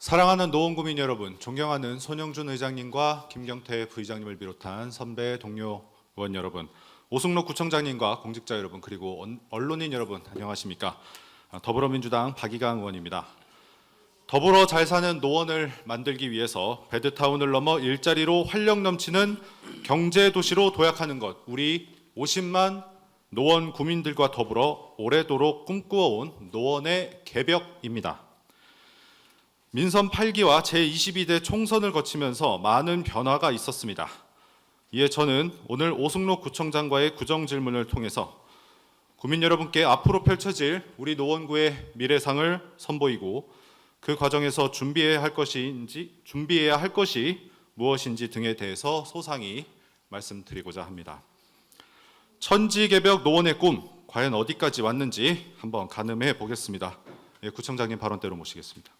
사랑하는 노원구민 여러분, 존경하는 손영준 의장님과 김경태 부의장님을 비롯한 선배 동료 의원 여러분, 오승록 구청장님과 공직자 여러분, 그리고 언론인 여러분 안녕하십니까? 더불어민주당 박이강 의원입니다. 더불어 잘 사는 노원을 만들기 위해서 베드타운을 넘어 일자리로 활력 넘치는 경제도시로 도약하는 것, 우리 50만 노원 구민들과 더불어 오래도록 꿈꾸어온 노원의 개벽입니다. 민선 8기와 제22대 총선을 거치면서 많은 변화가 있었습니다. 이에 저는 오늘 오승록 구청장과의 구정 질문을 통해서 구민 여러분께 앞으로 펼쳐질 우리 노원구의 미래상을 선보이고 그 과정에서 준비해야 할 것이 무엇인지 등에 대해서 소상히 말씀드리고자 합니다. 천지개벽 노원의 꿈, 과연 어디까지 왔는지 한번 가늠해 보겠습니다. 구청장님 발언대로 모시겠습니다.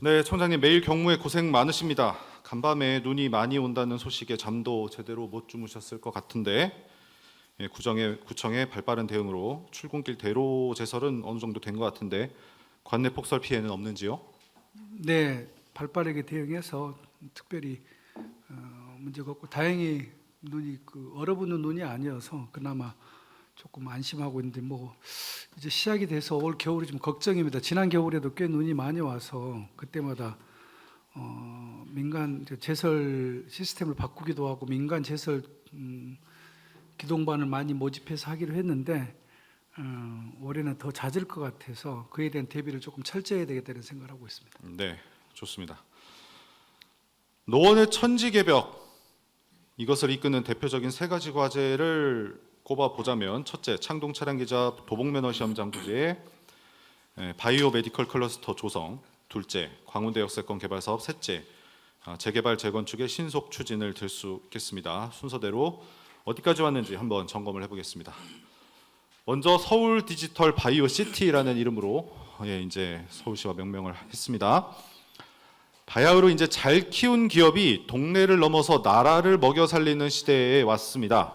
네, 청장님 매일 경무에 고생 많으십니다. 간밤에 눈이 많이 온다는 소식에 잠도 제대로 못 주무셨을 것 같은데 구청의 발빠른 대응으로 출근길 대로 제설은 어느 정도 된 것 같은데 관내 폭설 피해는 없는지요? 네, 발빠르게 대응해서 특별히 문제가 없고 다행히 눈이 얼어붙는 눈이 아니어서 그나마 조금 안심하고 있는데 이제 시작이 돼서 올 겨울이 좀 걱정입니다. 지난 겨울에도 꽤 눈이 많이 와서 그때마다 민간 제설 시스템을 바꾸기도 하고 민간 제설 기동반을 많이 모집해서 하기로 했는데 올해는 더 잦을 것 같아서 그에 대한 대비를 조금 철저히 해야 되겠다는 생각을 하고 있습니다. 네, 좋습니다. 노원의 천지개벽, 이것을 이끄는 대표적인 세 가지 과제를 꼽아보자면 첫째, 창동 차량기자 도봉면허 시험 장부제 바이오 메디컬 클러스터 조성, 둘째, 광운대 역세권 개발 사업, 셋째, 재개발 재건축의 신속 추진을 들 수 있겠습니다. 순서대로 어디까지 왔는지 한번 점검을 해보겠습니다. 먼저 서울 디지털 바이오 시티라는 이름으로 이제 서울시와 명명을 했습니다. 바야흐로 이제 잘 키운 기업이 동네를 넘어서 나라를 먹여 살리는 시대에 왔습니다.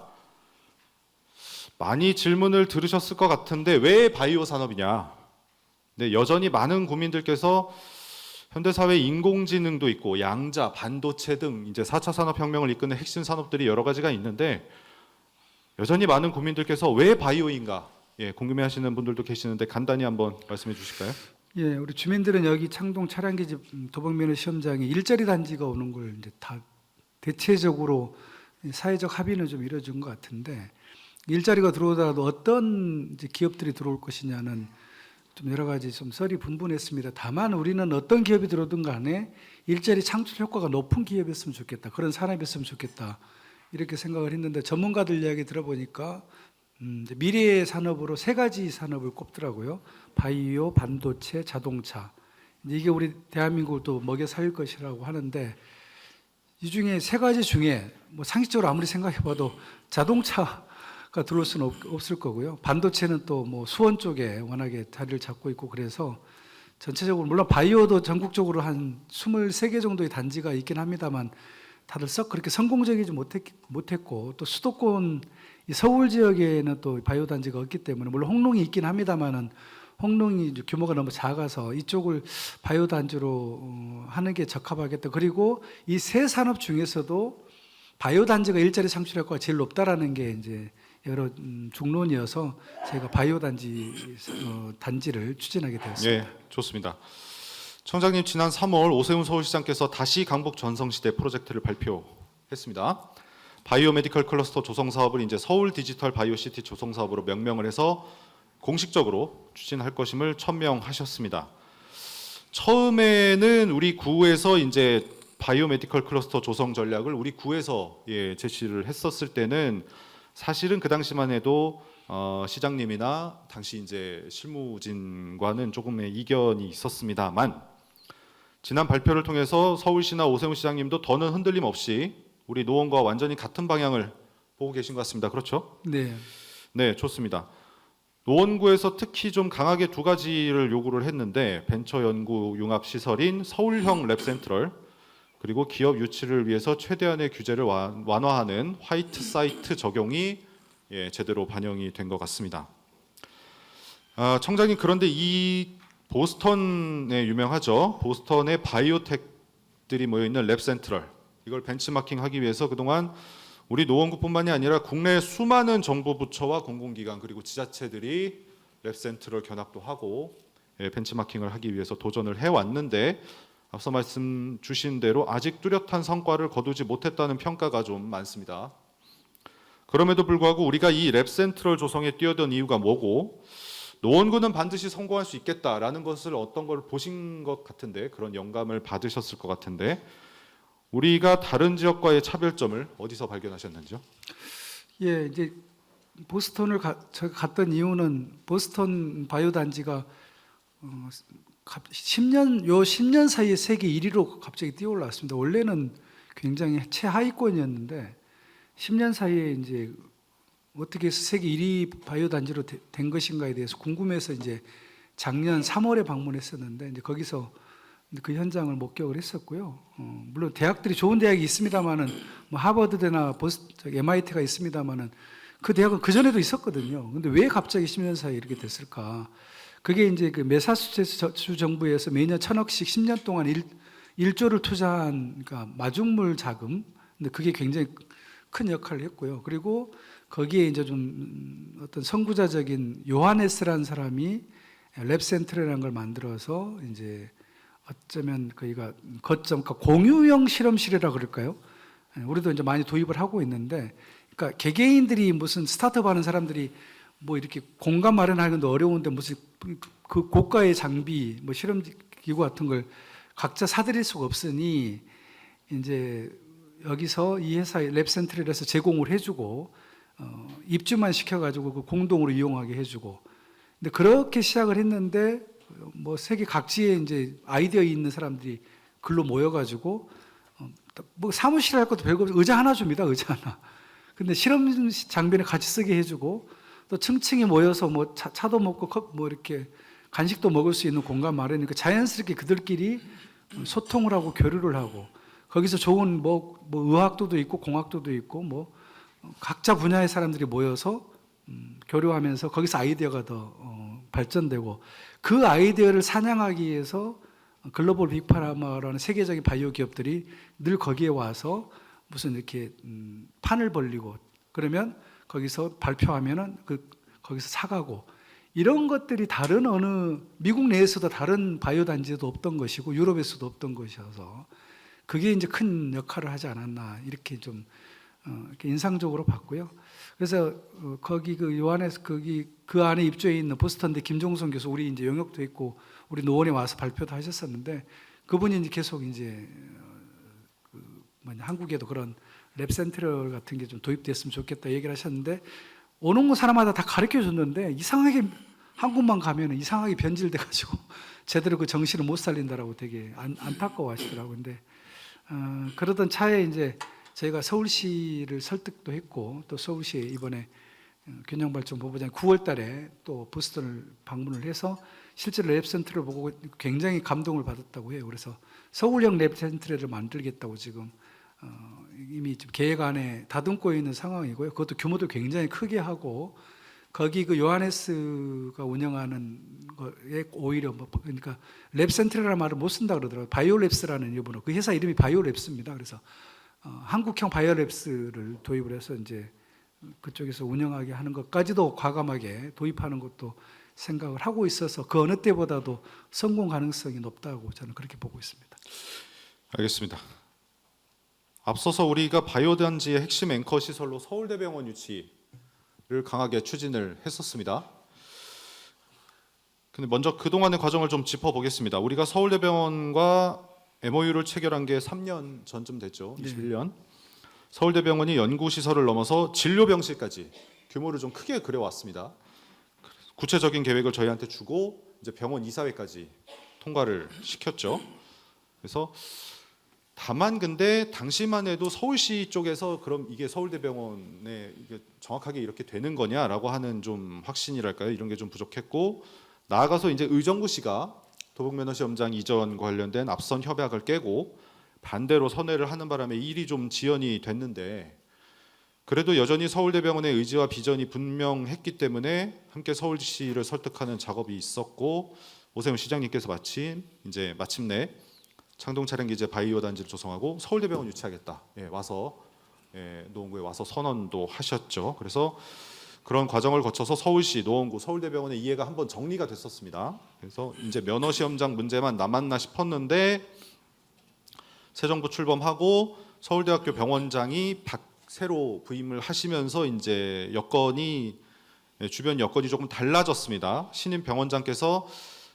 많이 질문을 들으셨을 것 같은데 왜 바이오 산업이냐? 네, 여전히 많은 국민들께서 현대사회 인공지능도 있고 양자, 반도체 등 이제 4차 산업혁명을 이끄는 핵심 산업들이 여러 가지가 있는데 여전히 많은 국민들께서 왜 바이오인가? 궁금해하시는 분들도 계시는데 간단히 한번 말씀해 주실까요? 예, 우리 주민들은 여기 창동 차량기지 도봉면허 시험장에 일자리 단지가 오는 걸 이제 다 대체적으로 사회적 합의는 좀 이루어진 것 같은데 일자리가 들어오더라도 어떤 이제 기업들이 들어올 것이냐는 좀 여러 가지 좀 썰이 분분했습니다. 다만 우리는 어떤 기업이 들어오든 간에 일자리 창출 효과가 높은 기업이었으면 좋겠다. 그런 산업이었으면 좋겠다. 이렇게 생각을 했는데 전문가들 이야기 들어보니까 미래의 산업으로 세 가지 산업을 꼽더라고요. 바이오, 반도체, 자동차. 이게 우리 대한민국을 또 먹여 살릴 것이라고 하는데 이 중에 세 가지 중에 상식적으로 아무리 생각해봐도 자동차가 들어올 수는 없을 거고요. 반도체는 또 수원 쪽에 워낙에 자리를 잡고 있고 그래서 전체적으로 물론 바이오도 전국적으로 한 23개 정도의 단지가 있긴 합니다만 다들 썩 그렇게 성공적이지 못했고 또 수도권 서울 지역에는 또 바이오 단지가 없기 때문에 물론 홍롱이 있긴 합니다만은 홍롱이 규모가 너무 작아서 이쪽을 바이오 단지로 하는 게 적합하겠다. 그리고 이 세 산업 중에서도 바이오 단지가 일자리 창출 효과가 제일 높다라는 게 이제 여러 중론이어서 저희가 바이오 단지를 추진하게 되었습니다. 네, 좋습니다. 청장님 지난 3월 오세훈 서울시장께서 다시 강북 전성시대 프로젝트를 발표했습니다. 바이오 메디컬 클러스터 조성 사업을 이제 서울 디지털 바이오 시티 조성 사업으로 명명을 해서 공식적으로 추진할 것임을 천명하셨습니다. 처음에는 우리 구에서 이제 바이오 메디컬 클러스터 조성 전략을 우리 구에서 제시를 했었을 때는 사실은 그 당시만 해도 시장님이나 당시 이제 실무진과는 조금의 이견이 있었습니다만 지난 발표를 통해서 서울시나 오세훈 시장님도 더는 흔들림 없이 우리 노원과 완전히 같은 방향을 보고 계신 것 같습니다. 그렇죠? 네. 네, 좋습니다. 노원구에서 특히 좀 강하게 두 가지를 요구를 했는데 벤처 연구 융합 시설인 서울형 랩센트럴 그리고 기업 유치를 위해서 최대한의 규제를 완화하는 화이트 사이트 적용이 제대로 반영이 된 것 같습니다. 청장님, 그런데 이 보스턴에 유명하죠. 보스턴의 바이오텍들이 모여 있는 랩 센트럴, 이걸 벤치마킹하기 위해서 그동안 우리 노원구뿐만이 아니라 국내 수많은 정부 부처와 공공기관 그리고 지자체들이 랩 센트럴 견학도 하고 벤치마킹을 하기 위해서 도전을 해왔는데, 앞서 말씀 주신 대로 아직 뚜렷한 성과를 거두지 못했다는 평가가 좀 많습니다. 그럼에도 불구하고 우리가 이 랩 센트럴 조성에 뛰어든 이유가 뭐고, 노원구는 반드시 성공할 수 있겠다라는 것을 어떤 걸 보신 것 같은데, 그런 영감을 받으셨을 것 같은데, 우리가 다른 지역과의 차별점을 어디서 발견하셨는지요? 예, 이제 보스턴을 제가 갔던 이유는 보스턴 바이오 단지가 10년 사이에 세계 1위로 갑자기 뛰어올랐습니다. 원래는 굉장히 최하위권이었는데 10년 사이에 이제 어떻게 세계 1위 바이오 단지로 된 것인가에 대해서 궁금해서 이제 작년 3월에 방문했었는데, 이제 거기서 그 현장을 목격을 했었고요. 물론 대학들이 좋은 대학이 있습니다만은 뭐 하버드대나 MIT가 있습니다만은 그 대학은 그 전에도 있었거든요. 근데 왜 갑자기 10년 사이에 이렇게 됐을까? 그게 이제 그 매사추세츠 정부에서 매년 1,000억씩 10년 동안 1조를 투자한, 그러니까 마중물 자금. 근데 그게 굉장히 큰 역할을 했고요. 그리고 거기에 이제 좀 어떤 선구자적인 요하네스라는 사람이 랩 센터라는 걸 만들어서 이제 어쩌면 거기가 거점, 그러니까 공유형 실험실이라 그럴까요? 우리도 이제 많이 도입을 하고 있는데, 그러니까 개개인들이 무슨 스타트업 하는 사람들이 뭐 이렇게 공간 마련하는 것도 어려운데 무슨 그 고가의 장비, 뭐 실험 기구 같은 걸 각자 사들일 수가 없으니 이제 여기서 이 회사의 랩 센트럴에서 제공을 해주고 입주만 시켜가지고 그 공동으로 이용하게 해주고. 근데 그렇게 시작을 했는데 뭐 세계 각지에 이제 아이디어 있는 사람들이 글로 모여가지고 뭐 사무실 할 것도 별거 없이 의자 하나 줍니다. 의자 하나. 근데 실험 장비는 같이 쓰게 해주고, 또 층층이 모여서 뭐 차도 먹고 뭐 이렇게 간식도 먹을 수 있는 공간 마련이니까 자연스럽게 그들끼리 소통을 하고 교류를 하고, 거기서 좋은 뭐 의학도도 있고 공학도도 있고 뭐 각자 분야의 사람들이 모여서 교류하면서 거기서 아이디어가 더 발전되고, 그 아이디어를 사냥하기 위해서 글로벌 빅파마라는 세계적인 바이오 기업들이 늘 거기에 와서 무슨 이렇게 판을 벌리고, 그러면 거기서 발표하면은 거기서 사가고, 이런 것들이 다른 어느 미국 내에서도 다른 바이오 단지에도 없던 것이고 유럽에서도 없던 것이어서 그게 이제 큰 역할을 하지 않았나, 이렇게 좀 이렇게 인상적으로 봤고요. 그래서 거기 그 요한에서 거기 그 안에 입주해 있는 보스턴대 김종선 교수, 우리 이제 영역도 있고 우리 노원에 와서 발표도 하셨었는데, 그분이 이제 계속 이제 한국에도 그런 랩 센트럴 같은 게 좀 도입됐으면 좋겠다 얘기를 하셨는데, 오는 사람마다 다 가르쳐 줬는데 이상하게 한국만 가면 이상하게 변질돼 가지고 제대로 그 정신을 못 살린다라고 되게 안타까워 하시더라고요. 근데 그러던 차에 이제 저희가 서울시를 설득도 했고, 또 서울시에 이번에 균형발전본부장이 9월 달에 또 보스턴을 방문을 해서 실제로 랩 센터를 보고 굉장히 감동을 받았다고 해요. 그래서 서울형 랩 센터를 만들겠다고 지금 이미 지금 계획 안에 다듬고 있는 상황이고요. 그것도 규모도 굉장히 크게 하고, 거기 그 요하네스가 운영하는 거에 오히려 그러니까 랩 센터라는 말을 못 쓴다 그러더라고요. 바이오랩스라는 일본어, 그 회사 이름이 바이오랩스입니다. 그래서 한국형 바이오랩스를 도입을 해서 이제 그쪽에서 운영하게 하는 것까지도 과감하게 도입하는 것도 생각을 하고 있어서 그 어느 때보다도 성공 가능성이 높다고 저는 그렇게 보고 있습니다. 알겠습니다. 앞서서 우리가 바이오 단지의 핵심 앵커 시설로 서울대병원 유치를 강하게 추진을 했었습니다. 근데 먼저 그동안의 과정을 좀 짚어보겠습니다. 우리가 서울대병원과 MOU를 체결한 게 3년 전쯤 됐죠. 21년. 서울대병원이 연구시설을 넘어서 진료병실까지 규모를 좀 크게 그려왔습니다. 구체적인 계획을 저희한테 주고 이제 병원 이사회까지 통과를 시켰죠. 그래서 다만 근데 당시만 해도 서울시 쪽에서 그럼 이게 서울대병원에 이게 정확하게 이렇게 되는 거냐라고 하는 좀 확신이랄까요? 이런 게 좀 부족했고, 나아가서 이제 의정부시가 도북면허 시험장 이전 관련된 앞선 협약을 깨고 반대로 선회를 하는 바람에 일이 좀 지연이 됐는데, 그래도 여전히 서울대병원의 의지와 비전이 분명했기 때문에 함께 서울시를 설득하는 작업이 있었고 오세훈 시장님께서 마침내 창동 촬영기지 바이오 단지를 조성하고 서울대병원 유치하겠다. 와서 노원구에 와서 선언도 하셨죠. 그래서 그런 과정을 거쳐서 서울시, 노원구, 서울대병원의 이해가 한번 정리가 됐었습니다. 그래서 이제 면허 시험장 문제만 남았나 싶었는데 새 정부 출범하고 서울대학교 병원장이 새로 부임을 하시면서 이제 주변 여건이 조금 달라졌습니다. 신임 병원장께서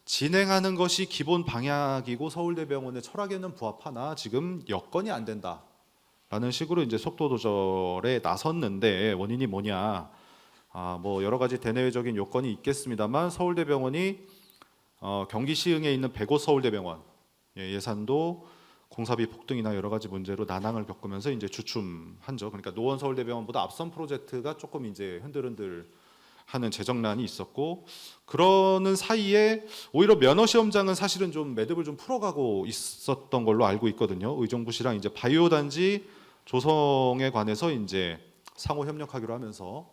진행하는 것이 기본 방향이고 서울대병원의 철학에는 부합하나 지금 여건이 안 된다라는 식으로 이제 속도 조절에 나섰는데 원인이 뭐냐? 뭐 여러 가지 대내외적인 요건이 있겠습니다만 서울대병원이 경기 시흥에 있는 백오 서울대병원 예산도 공사비 폭등이나 여러 가지 문제로 난항을 겪으면서 이제 주춤한죠. 그러니까 노원 서울대병원보다 앞선 프로젝트가 조금 이제 흔들흔들 하는 재정난이 있었고 그러는 사이에 오히려 면허 시험장은 사실은 좀 매듭을 좀 풀어가고 있었던 걸로 알고 있거든요. 의정부시랑 이제 바이오 단지 조성에 관해서 이제 상호 협력하기로 하면서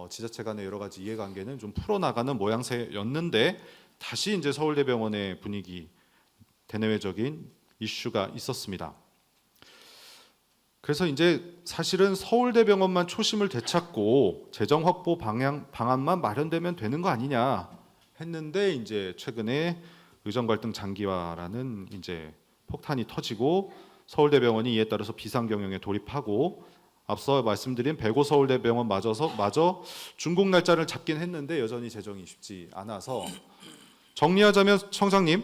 지자체 간의 여러 가지 이해관계는 좀 풀어나가는 모양새였는데 다시 이제 서울대병원의 분위기 대내외적인 이슈가 있었습니다. 그래서 이제 사실은 서울대병원만 초심을 되찾고 재정 확보 방안만 마련되면 되는 거 아니냐 했는데 이제 최근에 의정 갈등 장기화라는 이제 폭탄이 터지고 서울대병원이 이에 따라서 비상 경영에 돌입하고 앞서 말씀드린 백오 서울대병원 마저 준공 날짜를 잡긴 했는데 여전히 재정이 쉽지 않아서 정리하자면 청장님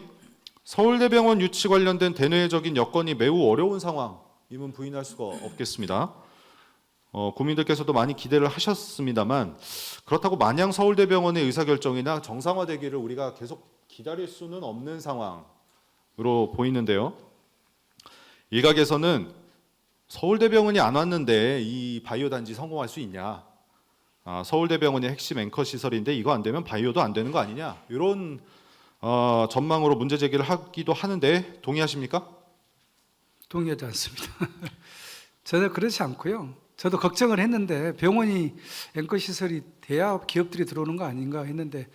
서울대병원 유치 관련된 대내적인 여건이 매우 어려운 상황임은 부인할 수가 없겠습니다. 국민들께서도 많이 기대를 하셨습니다만 그렇다고 마냥 서울대병원의 의사결정이나 정상화되기를 우리가 계속 기다릴 수는 없는 상황으로 보이는데요. 일각에서는 서울대병원이 안 왔는데 이 바이오 단지 성공할 수 있냐? 서울대병원이 핵심 앵커 시설인데 이거 안 되면 바이오도 안 되는 거 아니냐? 이런 전망으로 문제 제기를 하기도 하는데 동의하십니까? 동의하지 않습니다. 저는 그렇지 않고요. 저도 걱정을 했는데 병원이 앵커 시설이 돼야 기업들이 들어오는 거 아닌가 했는데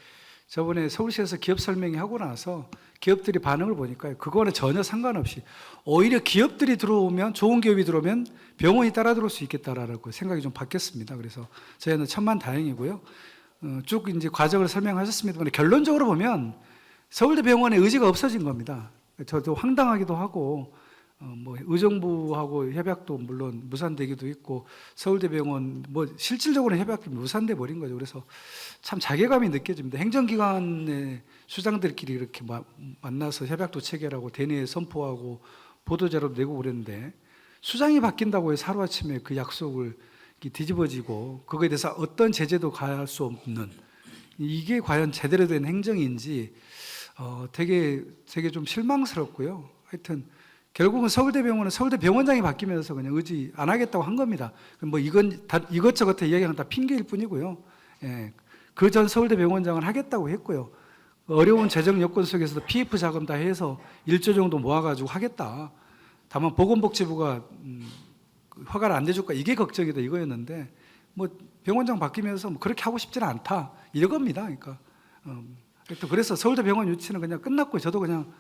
저번에 서울시에서 기업 설명회 하고 나서 기업들이 반응을 보니까 그거는 전혀 상관없이 오히려 기업들이 들어오면 좋은 기업이 들어오면 병원이 따라 들어올 수 있겠다라고 생각이 좀 바뀌었습니다. 그래서 저희는 천만다행이고요. 쭉 이제 과정을 설명하셨습니다만 결론적으로 보면 서울대병원의 의지가 없어진 겁니다. 저도 황당하기도 하고 뭐 의정부하고 협약도 물론 무산되기도 있고 서울대병원 뭐 실질적으로 협약이 무산돼 버린 거죠. 그래서 참 자괴감이 느껴집니다. 행정기관의 수장들끼리 이렇게 만나서 협약도 체결하고 대내에 선포하고 보도자료도 내고 그랬는데 수장이 바뀐다고 해서 하루아침에 그 약속을 뒤집어지고 그거에 대해서 어떤 제재도 가할 수 없는 이게 과연 제대로 된 행정인지 되게 좀 실망스럽고요. 하여튼 결국은 서울대병원은 서울대병원장이 바뀌면서 그냥 의지 안 하겠다고 한 겁니다. 뭐 이건 다 이것저것 이야기하는 다 핑계일 뿐이고요. 그 전 서울대병원장을 하겠다고 했고요. 어려운 재정 여건 속에서도 PF 자금 다 해서 1조 정도 모아가지고 하겠다. 다만 보건복지부가 허가를 안 내줄까 이게 걱정이다 이거였는데 뭐 병원장 바뀌면서 뭐 그렇게 하고 싶지는 않다 이겁니다. 그러니까 그래서 서울대병원 유치는 그냥 끝났고 저도 그냥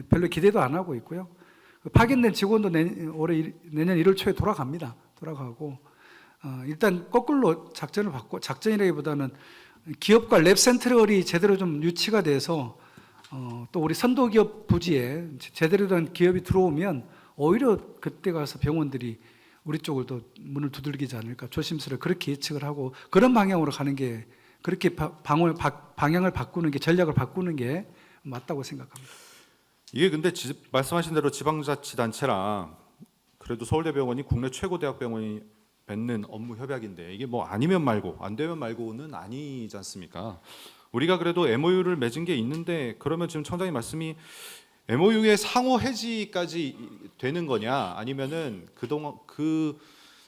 별로 기대도 안 하고 있고요. 파견된 직원도 내년 1월 초에 돌아가고 일단 거꾸로 작전을 받고 작전이라기보다는 기업과 랩 센트럴이 제대로 좀 유치가 돼서 또 우리 선도기업 부지에 제대로 된 기업이 들어오면 오히려 그때 가서 병원들이 우리 쪽을 더 문을 두들기지 않을까 조심스레 그렇게 예측을 하고 그런 방향으로 가는 게 그렇게 방향을 바꾸는 게 전략을 바꾸는 게 맞다고 생각합니다. 이게 근데 말씀하신 대로 지방자치단체랑 그래도 서울대병원이 국내 최고 대학병원이 맺는 업무 협약인데 이게 뭐 아니면 말고 안 되면 말고는 아니지 않습니까? 우리가 그래도 MOU를 맺은 게 있는데 그러면 지금 청장님 말씀이 MOU의 상호 해지까지 되는 거냐 아니면은 그동안 그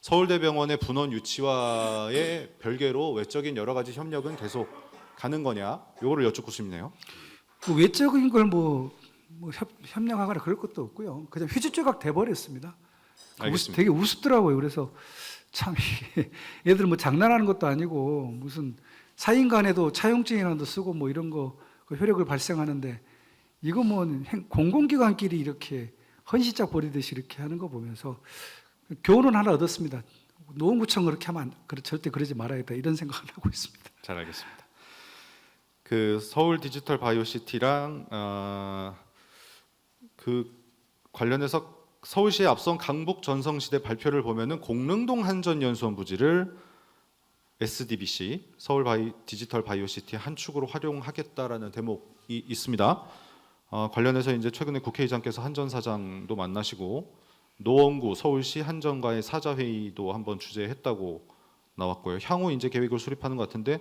서울대병원의 분원 유치와의 별개로 외적인 여러 가지 협력은 계속 가는 거냐 요거를 여쭙고 싶네요. 그 외적인 걸 협력하거나 그럴 것도 없고요. 그냥 휴지 조각 돼버렸습니다. 알겠습니다. 되게 우습더라고요. 그래서 참 이게 애들 뭐 장난하는 것도 아니고 무슨 사인 간에도 차용증이라도 쓰고 뭐 이런 거 그 효력을 발생하는데 이거 뭐 공공기관끼리 이렇게 헌시작 벌이듯이 이렇게 하는 거 보면서 교훈은 하나 얻었습니다. 노원구청 그렇게 하면 절대 그러지 말아야겠다 이런 생각을 하고 있습니다. 잘 알겠습니다. 그 서울 디지털 바이오시티랑 그 관련해서 서울시의 앞선 강북 전성시대 발표를 보면은 공릉동 한전연수원 부지를 SDBC 서울 디지털 바이오시티 한 축으로 활용하겠다라는 대목이 있습니다. 관련해서 이제 최근에 국회의장께서 한전 사장도 만나시고 노원구 서울시 한전과의 사자 회의도 한번 주재했다고 나왔고요. 향후 이제 계획을 수립하는 것 같은데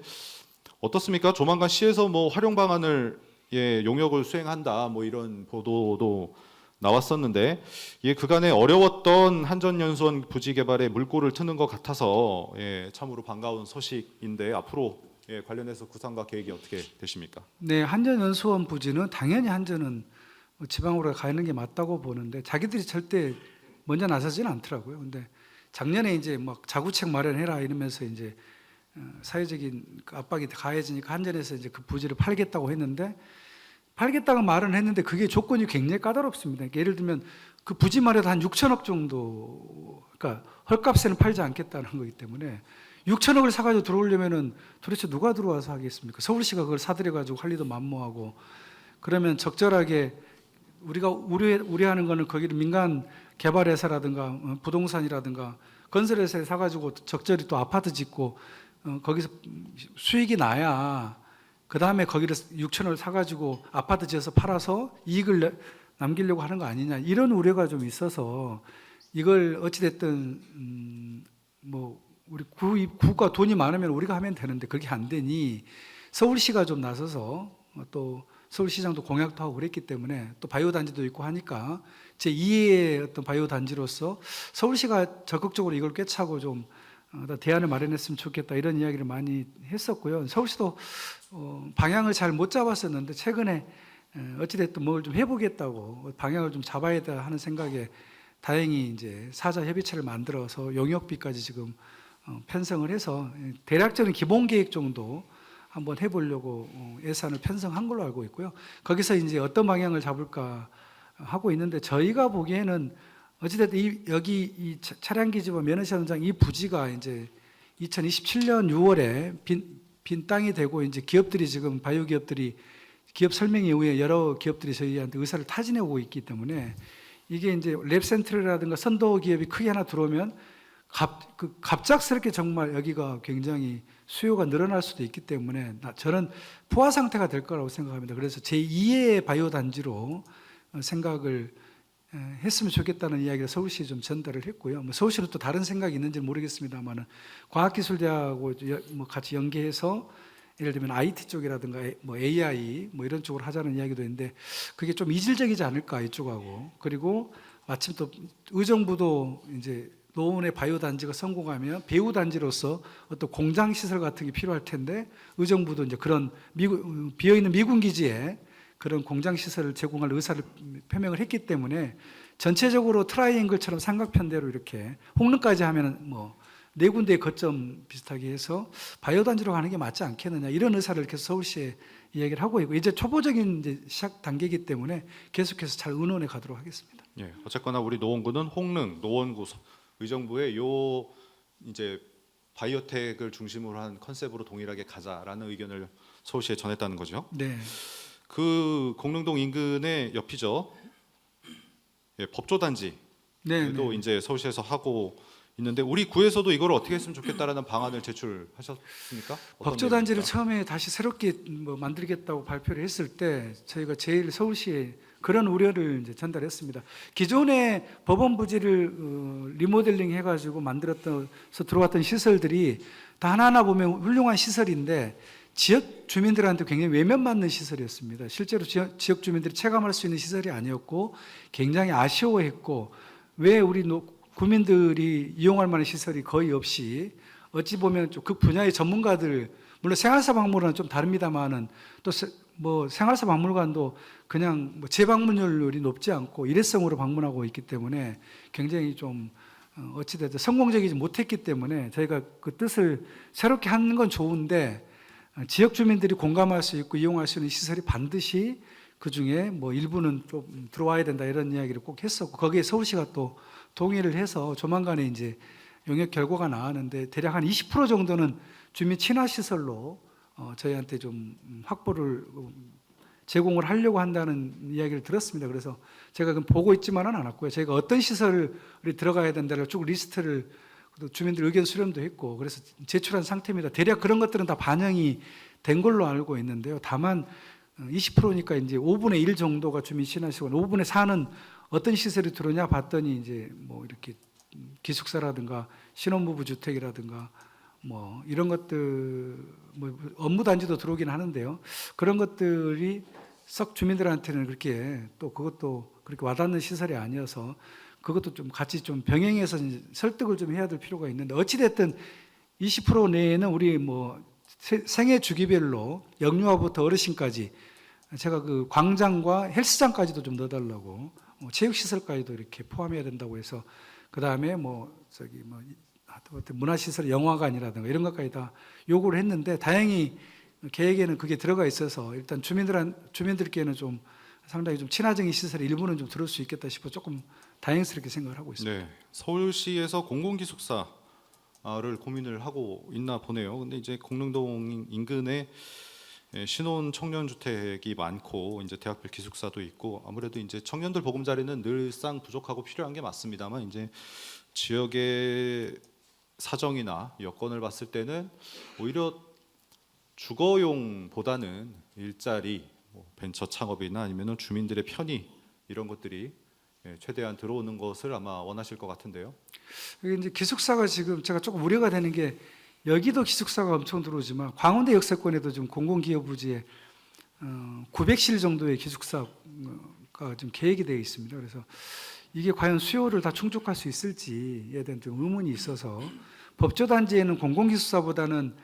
어떻습니까? 조만간 시에서 뭐 활용 방안을 용역을 수행한다 뭐 이런 보도도 나왔었는데 이게 그간에 어려웠던 한전연수원 부지 개발에 물꼬를 트는 것 같아서 참으로 반가운 소식인데 앞으로 관련해서 구상과 계획이 어떻게 되십니까? 네, 한전연수원 부지는 당연히 한전은 지방으로 가는 게 맞다고 보는데 자기들이 절대 먼저 나서지는 않더라고요. 근데 작년에 이제 막 자구책 마련해라 이러면서 이제 사회적인 압박이 가해지니까 한전에서 이제 그 부지를 팔겠다고 했는데 팔겠다고 말은 했는데 그게 조건이 굉장히 까다롭습니다. 예를 들면 그 부지만 해도 한 6천억 정도, 그러니까 헐값에는 팔지 않겠다는 거기 때문에 6천억을 사가지고 들어오려면은 도대체 누가 들어와서 하겠습니까? 서울시가 그걸 사들여가지고 할 리도 만무하고 그러면 적절하게 우리가 우려하는 거는 거기를 민간 개발회사라든가 부동산이라든가 건설회사에 사가지고 적절히 또 아파트 짓고 거기서 수익이 나야 그 다음에 거기를 6천억을 사가지고 아파트 지어서 팔아서 이익을 남기려고 하는 거 아니냐 이런 우려가 좀 있어서 이걸 어찌됐든 뭐 우리 구가 돈이 많으면 우리가 하면 되는데 그게 안 되니 서울시가 좀 나서서 또 서울시장도 공약도 하고 그랬기 때문에 또 바이오 단지도 있고 하니까 제 2의 어떤 바이오 단지로서 서울시가 적극적으로 이걸 꿰차고 좀 대안을 마련했으면 좋겠다 이런 이야기를 많이 했었고요. 서울시도 방향을 잘 못 잡았었는데 최근에 어찌됐든 뭘 좀 해보겠다고 방향을 좀 잡아야 돼 하는 생각에 다행히 이제 사자 협의체를 만들어서 용역비까지 지금 편성을 해서 대략적인 기본 계획 정도 한번 해보려고 예산을 편성한 걸로 알고 있고요. 거기서 이제 어떤 방향을 잡을까 하고 있는데 저희가 보기에는 어찌됐든 여기 이 차량기지와 면허시험 현장 이 부지가 이제 2027년 6월에 빈 땅이 되고 이제 기업들이 지금 바이오 기업들이 기업 설명 이후에 여러 기업들이 저희한테 의사를 타진해 오고 있기 때문에 이게 이제 랩센트럴이라든가 선도 기업이 크게 하나 들어오면 갑작스럽게 정말 여기가 굉장히 수요가 늘어날 수도 있기 때문에 저는 포화 상태가 될 거라고 생각합니다. 그래서 제2의 바이오 단지로 생각을 했으면 좋겠다는 이야기를 서울시에 좀 전달을 했고요. 뭐 서울시로 또 다른 생각이 있는지 모르겠습니다만은 과학기술대하고 뭐 같이 연계해서 예를 들면 IT 쪽이라든가 뭐 AI 뭐 이런 쪽으로 하자는 이야기도 있는데 그게 좀 이질적이지 않을까 이쪽하고 그리고 마침 또 의정부도 이제 노원의 바이오 단지가 성공하면 배후 단지로서 어떤 공장 시설 같은 게 필요할 텐데 의정부도 이제 그런 비어 있는 미군 기지에 그런 공장 시설을 제공할 의사를 표명을 했기 때문에 전체적으로 트라이앵글처럼 삼각편대로 이렇게 홍릉까지 하면은 뭐 네 군데의 거점 비슷하게 해서 바이오 단지로 가는 게 맞지 않겠느냐 이런 의사를 계속 서울시에 이야기를 하고 있고 이제 초보적인 이제 시작 단계이기 때문에 계속해서 잘 의논해 가도록 하겠습니다. 예, 어쨌거나 우리 노원구는 홍릉, 노원구, 의정부에 요 이제 바이오텍을 중심으로 한 컨셉으로 동일하게 가자라는 의견을 서울시에 전했다는 거죠. 네. 그 공릉동 인근의 옆이죠. 예, 법조단지도 네. 이제 서울시에서 하고 있는데 우리 구에서도 이걸 어떻게 했으면 좋겠다라는 방안을 제출하셨습니까? 법조단지를 처음에 다시 새롭게 뭐 만들겠다고 발표를 했을 때 저희가 제일 서울시에 그런 우려를 이제 전달했습니다. 기존의 법원 부지를 리모델링 해가지고 만들었서 들어왔던 시설들이 다 하나하나 보면 훌륭한 시설인데 지역 주민들한테 굉장히 외면받는 시설이었습니다. 실제로 지역 주민들이 체감할 수 있는 시설이 아니었고 굉장히 아쉬워했고 왜 우리 구민들이 이용할 만한 시설이 거의 없이 어찌 보면 좀 그 분야의 전문가들 물론 생활사 박물관은 좀 다릅니다만은 또 뭐 생활사 박물관도 그냥 뭐 재방문율이 높지 않고 일회성으로 방문하고 있기 때문에 굉장히 좀 어찌됐든 성공적이지 못했기 때문에 저희가 그 뜻을 새롭게 하는 건 좋은데 지역 주민들이 공감할 수 있고 이용할 수 있는 시설이 반드시 그 중에 뭐 일부는 좀 들어와야 된다 이런 이야기를 꼭 했었고 거기에 서울시가 또 동의를 해서 조만간에 이제 용역 결과가 나왔는데 대략 한 20% 정도는 주민 친화 시설로 저희한테 좀 확보를 제공을 하려고 한다는 이야기를 들었습니다. 그래서 제가 그건 보고 있지만은 않았고요. 저희가 어떤 시설이 들어가야 된다를 쭉 리스트를 주민들 의견 수렴도 했고 그래서 제출한 상태입니다. 대략 그런 것들은 다 반영이 된 걸로 알고 있는데요. 다만 20%니까 이제 5분의 1 정도가 주민 친화시설, 5분의 4는 어떤 시설이 들어오냐 봤더니 이제 뭐 이렇게 기숙사라든가 신혼부부 주택이라든가 뭐 이런 것들 뭐 업무 단지도 들어오긴 하는데요. 그런 것들이 썩 주민들한테는 그렇게 또 그것도 그렇게 와닿는 시설이 아니어서 그것도 좀 같이 좀 병행해서 이제 설득을 좀 해야 될 필요가 있는데 어찌 됐든 20% 내에는 우리 뭐 생애 주기별로 영유아부터 어르신까지 제가 그 광장과 헬스장까지도 좀 넣어달라고 체육시설까지도 이렇게 포함해야 된다고 해서 그 다음에 뭐 저기 뭐 문화시설 영화관이라든가 이런 것까지 다 요구를 했는데 다행히 계획에는 그게 들어가 있어서 일단 주민들께는 좀 상당히 좀 친화적인 시설의 일부는 좀 들을 수 있겠다 싶어 조금 다행스럽게 생각을 하고 있습니다. 네, 서울시에서 공공기숙사를 고민을 하고 있나 보네요. 근데 이제 공릉동 인근에 신혼 청년 주택이 많고 이제 대학별 기숙사도 있고 아무래도 이제 청년들 보금자리는 늘상 부족하고 필요한 게 맞습니다만 이제 지역의 사정이나 여건을 봤을 때는 오히려 주거용보다는 일자리, 뭐 벤처 창업이나 아니면은 주민들의 편의 이런 것들이 최대한 들어오는 것을 아마 원하실 것 같은데요. 이게 이제 기숙사가 지금 제가 조금 우려가 되는 게 여기도 기숙사가 엄청 들어오지만 광운대 역세권에도 지금 공공기업 부지에 900실 정도의 기숙사가 좀 계획이 되어 있습니다. 그래서 이게 과연 수요를 다 충족할 수 있을지에 대한 좀 의문이 있어서 법조단지에는 공공기숙사보다는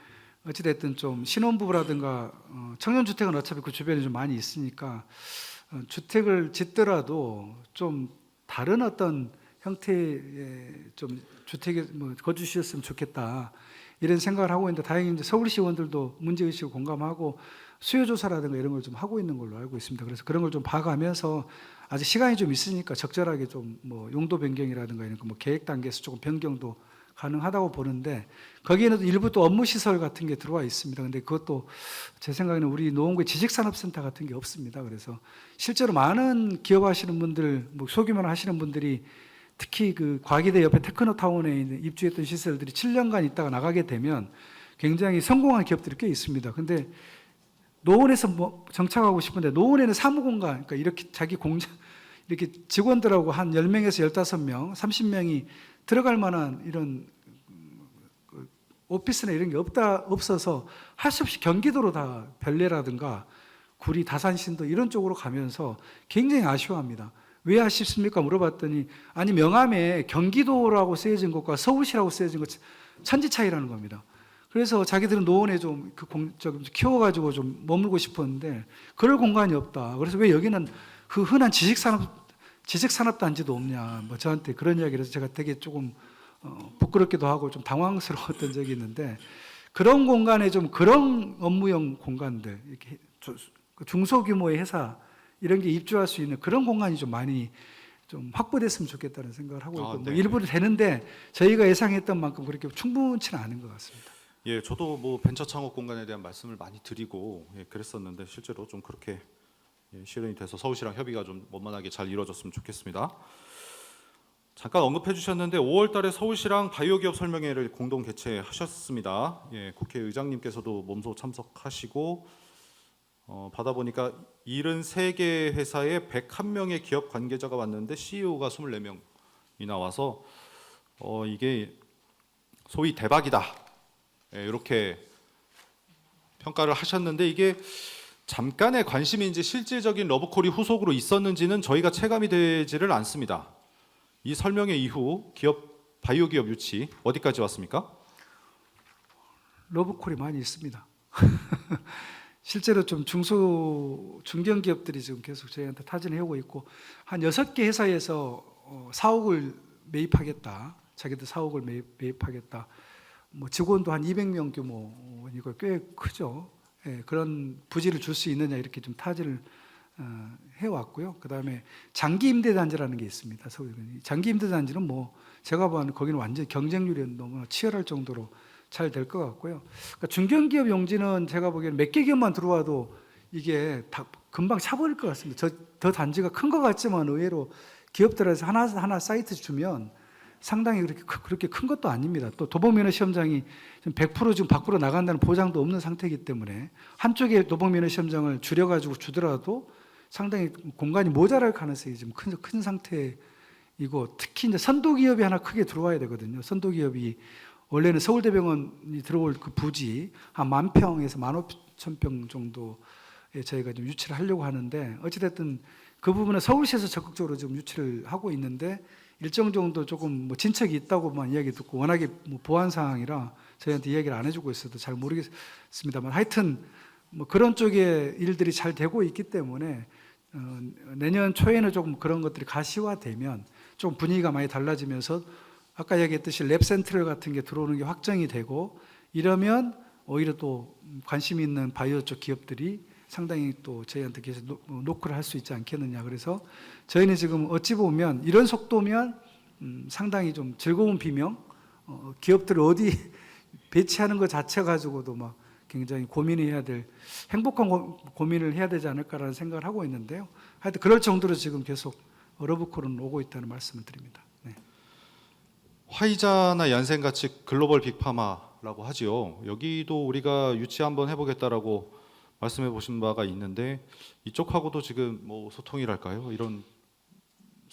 어찌됐든 좀 신혼부부라든가 청년주택은 어차피 그 주변에 좀 많이 있으니까 주택을 짓더라도 좀 다른 어떤 형태의 좀 주택에 뭐 거주시였으면 좋겠다 이런 생각을 하고 있는데 다행히 이제 서울시 의원들도 문제의식을 공감하고 수요조사라든가 이런 걸 좀 하고 있는 걸로 알고 있습니다. 그래서 그런 걸 좀 봐가면서 아직 시간이 좀 있으니까 적절하게 좀 뭐 용도 변경이라든가 이런 거 뭐 계획 단계에서 조금 변경도 가능하다고 보는데 거기에는 일부 또 업무 시설 같은 게 들어와 있습니다. 근데 그것도 제 생각에는 우리 노원구에 지식산업센터 같은 게 없습니다. 그래서 실제로 많은 기업하시는 분들, 뭐 소규모로 하시는 분들이 특히 그 과기대 옆에 테크노타운에 있는 입주했던 시설들이 7년간 있다가 나가게 되면 굉장히 성공한 기업들이 꽤 있습니다. 근데 노원에서 뭐 정착하고 싶은데 노원에는 사무공간, 그러니까 이렇게 자기 공장 이렇게 직원들하고 한 10명에서 15명, 30명이 들어갈 만한 이런 오피스나 이런 게 없어서 할 수 없이 경기도로 다 별내라든가 구리, 다산신도 이런 쪽으로 가면서 굉장히 아쉬워합니다. 왜 아쉽습니까? 물어봤더니 아니 명함에 경기도라고 쓰여진 것과 서울시라고 쓰여진 것 천지 차이라는 겁니다. 그래서 자기들은 노원에 좀 키워가지고 좀 머물고 싶었는데 그럴 공간이 없다. 그래서 왜 여기는 그 흔한 지식산업단지도 없냐. 뭐 저한테 그런 이야기를 해서 제가 되게 조금 부끄럽기도 하고 좀 당황스러웠던 적이 있는데 그런 공간에 좀 그런 업무용 공간들 이렇게 중소규모의 회사 이런 게 입주할 수 있는 그런 공간이 좀 많이 좀 확보됐으면 좋겠다는 생각을 하고 있고 뭐 일부러 되는데 저희가 예상했던 만큼 그렇게 충분치는 않은 것 같습니다. 예, 저도 뭐 벤처 창업 공간에 대한 말씀을 많이 드리고 그랬었는데 실제로 좀 그렇게 실현이 돼서 서울시랑 협의가 좀 원만하게 잘 이루어졌으면 좋겠습니다. 잠깐 언급해 주셨는데 5월달에 서울시랑 바이오기업 설명회를 공동 개최하셨습니다. 예, 국회의장님께서도 몸소 참석하시고 받아보니까 73개 회사에 101명의 기업 관계자가 왔는데 CEO가 24명이나 와서 이게 소위 대박이다 이렇게 평가를 하셨는데 이게 잠깐의 관심인지 실질적인 러브콜이 후속으로 있었는지는 저희가 체감이 되지를 않습니다. 이 설명회 이후 바이오기업 유치 어디까지 왔습니까? 러브콜이 많이 있습니다. 실제로 좀 중견기업들이 지금 계속 저희한테 타진해 오고 있고 한 6개 회사에서 4억을 매입하겠다. 자기들 사옥을 매입하겠다. 뭐 직원도 한 200명 규모니까 꽤 크죠. 예, 그런 부지를 줄 수 있느냐 이렇게 좀 타지를 해왔고요. 그 다음에 장기 임대 단지라는 게 있습니다. 서울 장기 임대 단지는 뭐 제가 보는 거기는 완전 경쟁률이 너무 치열할 정도로 잘 될 것 같고요. 그러니까 중견기업 용지는 제가 보기에는 몇 개 기업만 들어와도 이게 다 금방 차버릴 것 같습니다. 더 단지가 큰 것 같지만 의외로 기업들에서 하나 사이트 주면 상당히 그렇게 큰 것도 아닙니다. 또 도봉면허 시험장이 100% 지금 밖으로 나간다는 보장도 없는 상태이기 때문에 한쪽에 도봉면허 시험장을 줄여가지고 주더라도 상당히 공간이 모자랄 가능성이 지금 큰 상태이고, 특히 이제 선도기업이 하나 크게 들어와야 되거든요. 선도기업이 원래는 서울대병원이 들어올 그 부지 한 10,000평에서 15,000평 정도에 저희가 좀 유치를 하려고 하는데, 어찌됐든 그 부분은 서울시에서 적극적으로 지금 유치를 하고 있는데 일정 정도 조금 뭐 진척이 있다고만 이야기 듣고, 워낙에 뭐 보안 상황이라 저희한테 이야기를 안 해주고 있어도 잘 모르겠습니다만, 하여튼 뭐 그런 쪽에 일들이 잘 되고 있기 때문에 내년 초에는 조금 그런 것들이 가시화되면 좀 분위기가 많이 달라지면서 아까 얘기했듯이 랩센트럴 같은 게 들어오는 게 확정이 되고, 이러면 오히려 또 관심 있는 바이오 쪽 기업들이 상당히 또 저희한테 계속 노크를 할 수 있지 않겠느냐. 그래서 저희는 지금 어찌 보면 이런 속도면 상당히 좀 즐거운 비명, 기업들을 어디 배치하는 것 자체 가지고도 막 굉장히 고민을 해야 될, 행복한 고민을 해야 되지 않을까라는 생각을 하고 있는데요. 하여튼 그럴 정도로 지금 계속 러브콜은 오고 있다는 말씀을 드립니다. 네. 화이자나 얀센 같이 글로벌 빅파마라고 하지요. 여기도 우리가 유치 한번 해보겠다라고 말씀해 보신 바가 있는데, 이쪽하고도 지금 뭐 소통이랄까요? 이런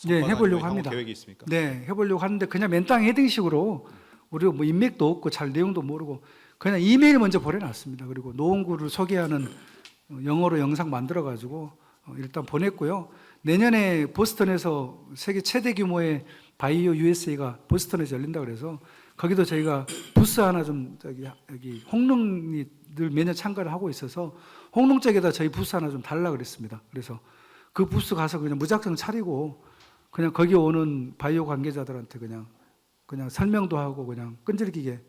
네, 해보려고 합니다. 계획이 있습니까? 네, 해보려고 하는데 그냥 맨땅 헤딩식으로 우리가 뭐 인맥도 없고 잘 내용도 모르고 그냥 이메일 먼저 보내놨습니다. 그리고 노원구를 소개하는 영어로 영상 만들어가지고 일단 보냈고요. 내년에 보스턴에서 세계 최대 규모의 바이오 USA가 보스턴에서 열린다 그래서 거기도 저희가 부스 하나 좀 여기 홍릉이 늘 매년 참가를 하고 있어서 홍릉 쪽에다 저희 부스 하나 좀 달라 그랬습니다. 그래서 그 부스 가서 그냥 무작정 차리고 그냥 거기 오는 바이오 관계자들한테 그냥 설명도 하고 그냥 끈질기게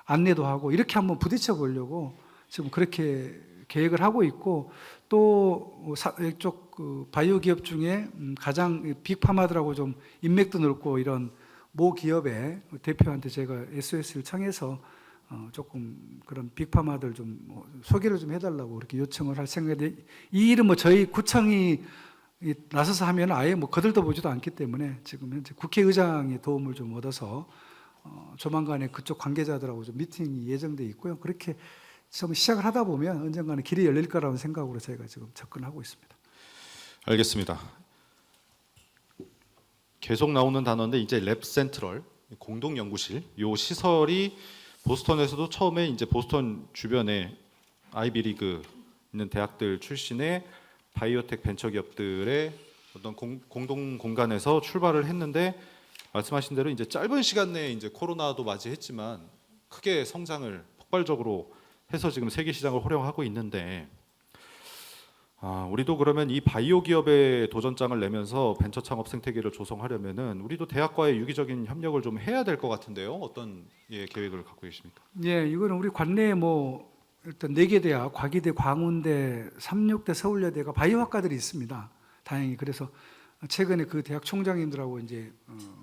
안내도 하고 이렇게 한번 부딪혀 보려고 지금 그렇게 계획을 하고 있고, 또 이쪽 그 바이오 기업 중에 가장 빅파마들하고 좀 인맥도 넓고 이런 모 기업의 대표한테 제가 SOS를 청해서 조금 그런 빅파마들 좀 소개를 좀 해달라고 그렇게 요청을 할 생각인데, 이 일은 뭐 저희 구청이 나서서 하면 아예 뭐 거들떠 보지도 않기 때문에 지금 현재 국회의장의 도움을 좀 얻어서 조만간에 그쪽 관계자들하고 좀 미팅이 예정돼 있고요. 그렇게 좀 시작을 하다 보면 언젠가는 길이 열릴 거라는 생각으로 저희가 지금 접근하고 있습니다. 알겠습니다. 계속 나오는 단어인데 이제 랩 센트럴 공동 연구실, 요 시설이 보스턴에서도 처음에 이제 보스턴 주변에 아이비리그 있는 대학들 출신의 바이오텍 벤처 기업들의 어떤 공동 공간에서 출발을 했는데, 말씀하신 대로 이제 짧은 시간 내에 이제 코로나도 맞이했지만 크게 성장을 폭발적으로 해서 지금 세계 시장을 호령하고 있는데, 우리도 그러면 이 바이오 기업의 도전장을 내면서 벤처 창업 생태계를 조성하려면은 우리도 대학과의 유기적인 협력을 좀 해야 될 것 같은데요. 어떤 계획을 갖고 계십니까? 예, 이거는 우리 관내에 뭐 일단 4개 대학, 과기대, 광운대, 삼육대, 서울여대가 바이오학과들이 있습니다. 다행히. 그래서 최근에 그 대학 총장님들하고 이제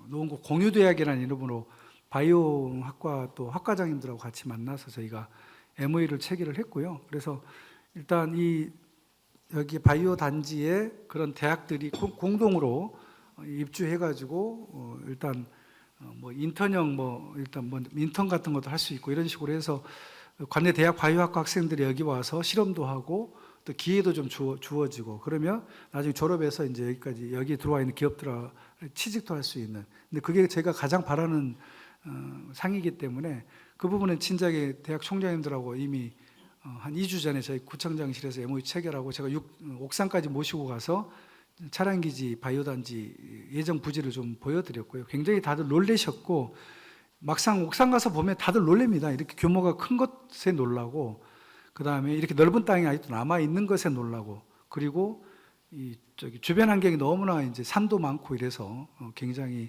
노원구 공유대학이라는 이름으로 바이오학과 또 학과장님들하고 같이 만나서 저희가 MOU를 체결을 했고요. 그래서 일단 여기 바이오 단지에 그런 대학들이 공동으로 입주해가지고 일단 뭐 인턴형 일단 인턴 같은 것도 할 수 있고 이런 식으로 해서 관내 대학 바이오학과 학생들이 여기 와서 실험도 하고 또 기회도 좀 주어지고, 그러면 나중에 졸업해서 이제 여기 들어와 있는 기업들과 취직도 할 수 있는. 근데 그게 제가 가장 바라는 상이기 때문에 그 부분은 진작에 대학 총장님들하고 이미 한 2주 전에 저희 구청장실에서 MOU 체결하고 제가 옥상까지 모시고 가서 차량기지 바이오단지 예정 부지를 좀 보여드렸고요. 굉장히 다들 놀라셨고, 막상 옥상 가서 보면 다들 놀랍니다. 이렇게 규모가 큰 것에 놀라고, 그 다음에 이렇게 넓은 땅이 아직도 남아 있는 것에 놀라고, 그리고 주변 환경이 너무나 이제 산도 많고 이래서 굉장히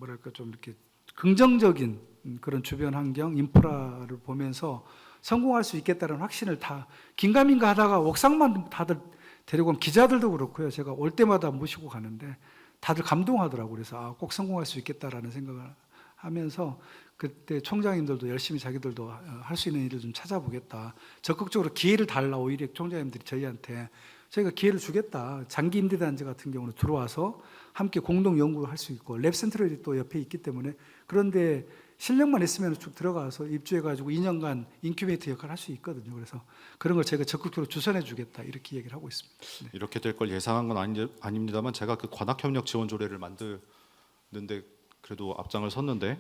뭐랄까 좀 이렇게 긍정적인 그런 주변 환경, 인프라를 보면서 성공할 수 있겠다는 확신을 다 긴가민가 하다가 옥상만 다들 데리고 온 기자들도 그렇고요. 제가 올 때마다 모시고 가는데 다들 감동하더라고요. 그래서 꼭 성공할 수 있겠다라는 생각을 하면서 그때 총장님들도 열심히 자기들도 할 수 있는 일을 좀 찾아보겠다. 적극적으로 기회를 달라. 오히려 총장님들이 저희한테 저희가 기회를 주겠다. 장기 임대단지 같은 경우는 들어와서 함께 공동 연구할 수 있고 랩 센트럴이 또 옆에 있기 때문에 그런데 실력만 있으면 쭉 들어가서 입주해가지고 2년간 인큐베이터 역할을 할 수 있거든요. 그래서 그런 걸 제가 적극적으로 주선해 주겠다 이렇게 얘기를 하고 있습니다. 네. 이렇게 될 걸 예상한 건 아닙니다만 제가 그 관악협력 지원 조례를 만드는데 그래도 앞장을 섰는데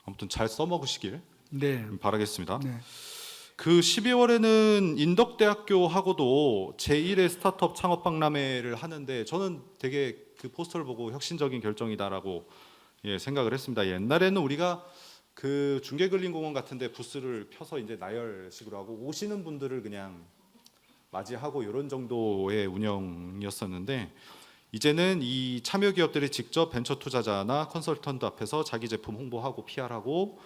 아무튼 잘 써먹으시길 네. 바라겠습니다. 네. 그 12월에는 인덕대학교하고도 제1의 스타트업 창업 박람회를 하는데 저는 되게 그 포스터를 보고 혁신적인 결정이다라고 생각을 했습니다. 옛날에는 우리가 그 중계근린공원 같은데 부스를 펴서 이제 나열식으로 하고 오시는 분들을 그냥 맞이하고 이런 정도의 운영이었었는데 이제는 이 참여 기업들이 직접 벤처 투자자나 컨설턴트 앞에서 자기 제품 홍보하고 PR하고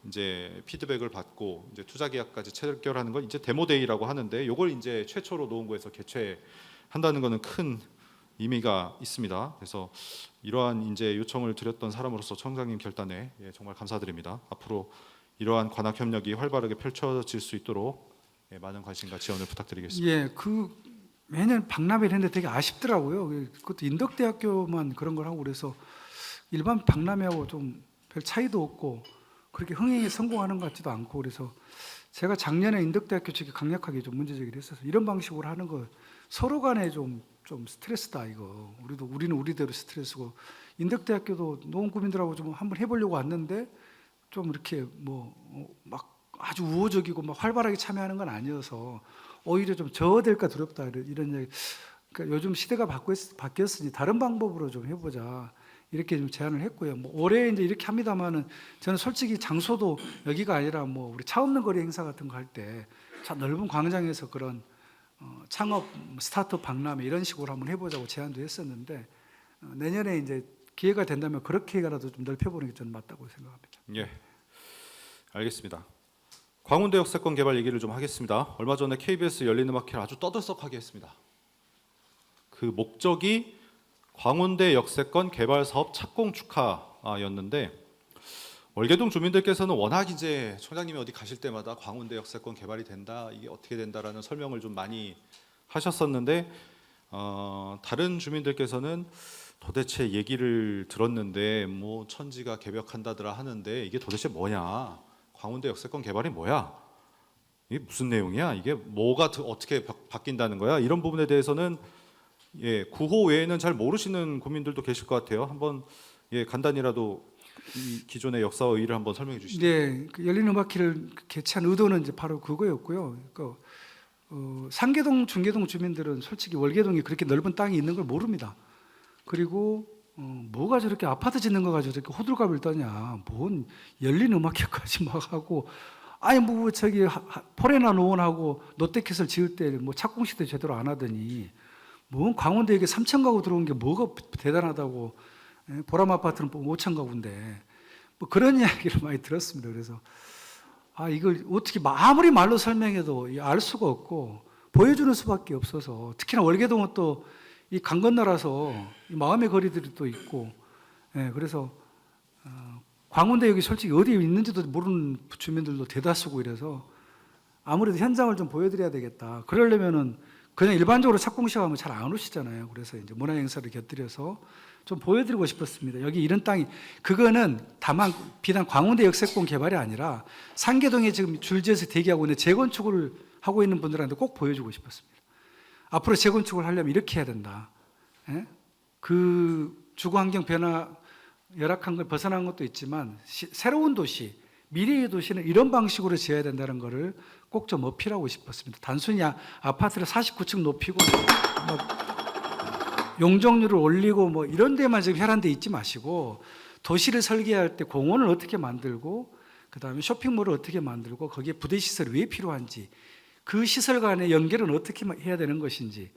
이제 피드백을 받고 이제 투자 계약까지 체결하는 걸 이제 데모데이라고 하는데 이걸 이제 최초로 노원구에서 개최한다는 것은 큰 의미가 있습니다. 그래서 이러한 이제 요청을 드렸던 사람으로서 청장님 결단에 정말 감사드립니다. 앞으로 이러한 관악 협력이 활발하게 펼쳐질 수 있도록 많은 관심과 지원을 부탁드리겠습니다. 예, 그 매년 박람회를 했는데 되게 아쉽더라고요. 그것도 인덕대학교만 그런 걸 하고 그래서 일반 박람회하고 좀 별 차이도 없고 그렇게 흥행에 성공하는 것 같지도 않고 그래서 제가 작년에 인덕대학교 측에 강력하게 좀 문제 제기를 했어서 이런 방식으로 하는 거 서로 간에 좀 스트레스다 이거. 우리는 우리대로 스트레스고 인덕대학교도 노원구민들하고 좀 한번 해보려고 왔는데 좀 이렇게 뭐 막 아주 우호적이고 막 활발하게 참여하는 건 아니어서 오히려 좀 저어될까 두렵다 이런 얘기. 그러니까 요즘 시대가 바뀌었으니 다른 방법으로 좀 해보자 이렇게 좀 제안을 했고요. 뭐 올해 이제 이렇게 합니다만은 저는 솔직히 장소도 여기가 아니라 뭐 우리 차 없는 거리 행사 같은 거 할 때 넓은 광장에서 그런 창업 스타트업 박람회 이런 식으로 한번 해보자고 제안도 했었는데 내년에 이제 기회가 된다면 그렇게라도 좀 넓혀보는 게 저는 맞다고 생각합니다. 예, 알겠습니다. 광운대 역세권 개발 얘기를 좀 하겠습니다. 얼마 전에 KBS 열린음악회를 아주 떠들썩하게 했습니다. 그 목적이 광운대 역세권 개발 사업 착공 축하였는데 월계동 주민들께서는 워낙 이제 총장님이 어디 가실 때마다 광운대 역세권 개발이 된다, 이게 어떻게 된다라는 설명을 좀 많이 하셨었는데 다른 주민들께서는 도대체 얘기를 들었는데 뭐 천지가 개벽한다더라 하는데 이게 도대체 뭐냐? 광운대 역세권 개발이 뭐야? 이게 무슨 내용이야? 이게 뭐가 어떻게 바뀐다는 거야? 이런 부분에 대해서는 구호 외에는 잘 모르시는 국민들도 계실 것 같아요. 한번 간단히라도 이 기존의 역사와 의의를 한번 설명해 주시죠. 네, 그 열린음악회를 개최한 의도는 이제 바로 그거였고요. 상계동, 중계동 주민들은 솔직히 월계동이 그렇게 넓은 땅이 있는 걸 모릅니다. 그리고 뭐가 저렇게 아파트 짓는 거 가지고 저렇게 호들갑을 떠냐? 뭔 열린음악회까지 막 하고 아니 뭐 저기 포레나 노원하고 롯데캐슬 지을 때 뭐 착공시대 제대로 안 하더니 뭔 강원도에 3천 가구 들어온 게 뭐가 대단하다고 보람 아파트는 5천 가구인데 뭐 그런 이야기를 많이 들었습니다. 그래서 이걸 어떻게 아무리 말로 설명해도 알 수가 없고 보여주는 수밖에 없어서 특히나 월계동은 또 이 강 건너라서 이 마음의 거리들이 또 있고 그래서 광운대 여기 솔직히 어디에 있는지도 모르는 주민들도 대다수고 이래서 아무래도 현장을 좀 보여드려야 되겠다. 그러려면은 그냥 일반적으로 착공 시작하면 잘 안 오시잖아요. 그래서 이제 문화 행사를 곁들여서 좀 보여드리고 싶었습니다. 여기 이런 땅이 그거는 다만 비단 광운대 역세권 개발이 아니라 상계동에 지금 줄지어서 대기하고 있는 재건축을 하고 있는 분들한테 꼭 보여주고 싶었습니다. 앞으로 재건축을 하려면 이렇게 해야 된다. 그 주거 환경 변화 열악한 걸 벗어난 것도 있지만 새로운 도시, 미래의 도시는 이런 방식으로 지어야 된다는 것을 꼭 좀 어필하고 싶었습니다. 단순히 아파트를 49층 높이고 용적률을 올리고 뭐 이런 데만 지금 혈안돼 있지 마시고 도시를 설계할 때 공원을 어떻게 만들고 그다음에 쇼핑몰을 어떻게 만들고 거기에 부대 시설이 왜 필요한지 그 시설 간의 연결은 어떻게 해야 되는 것인지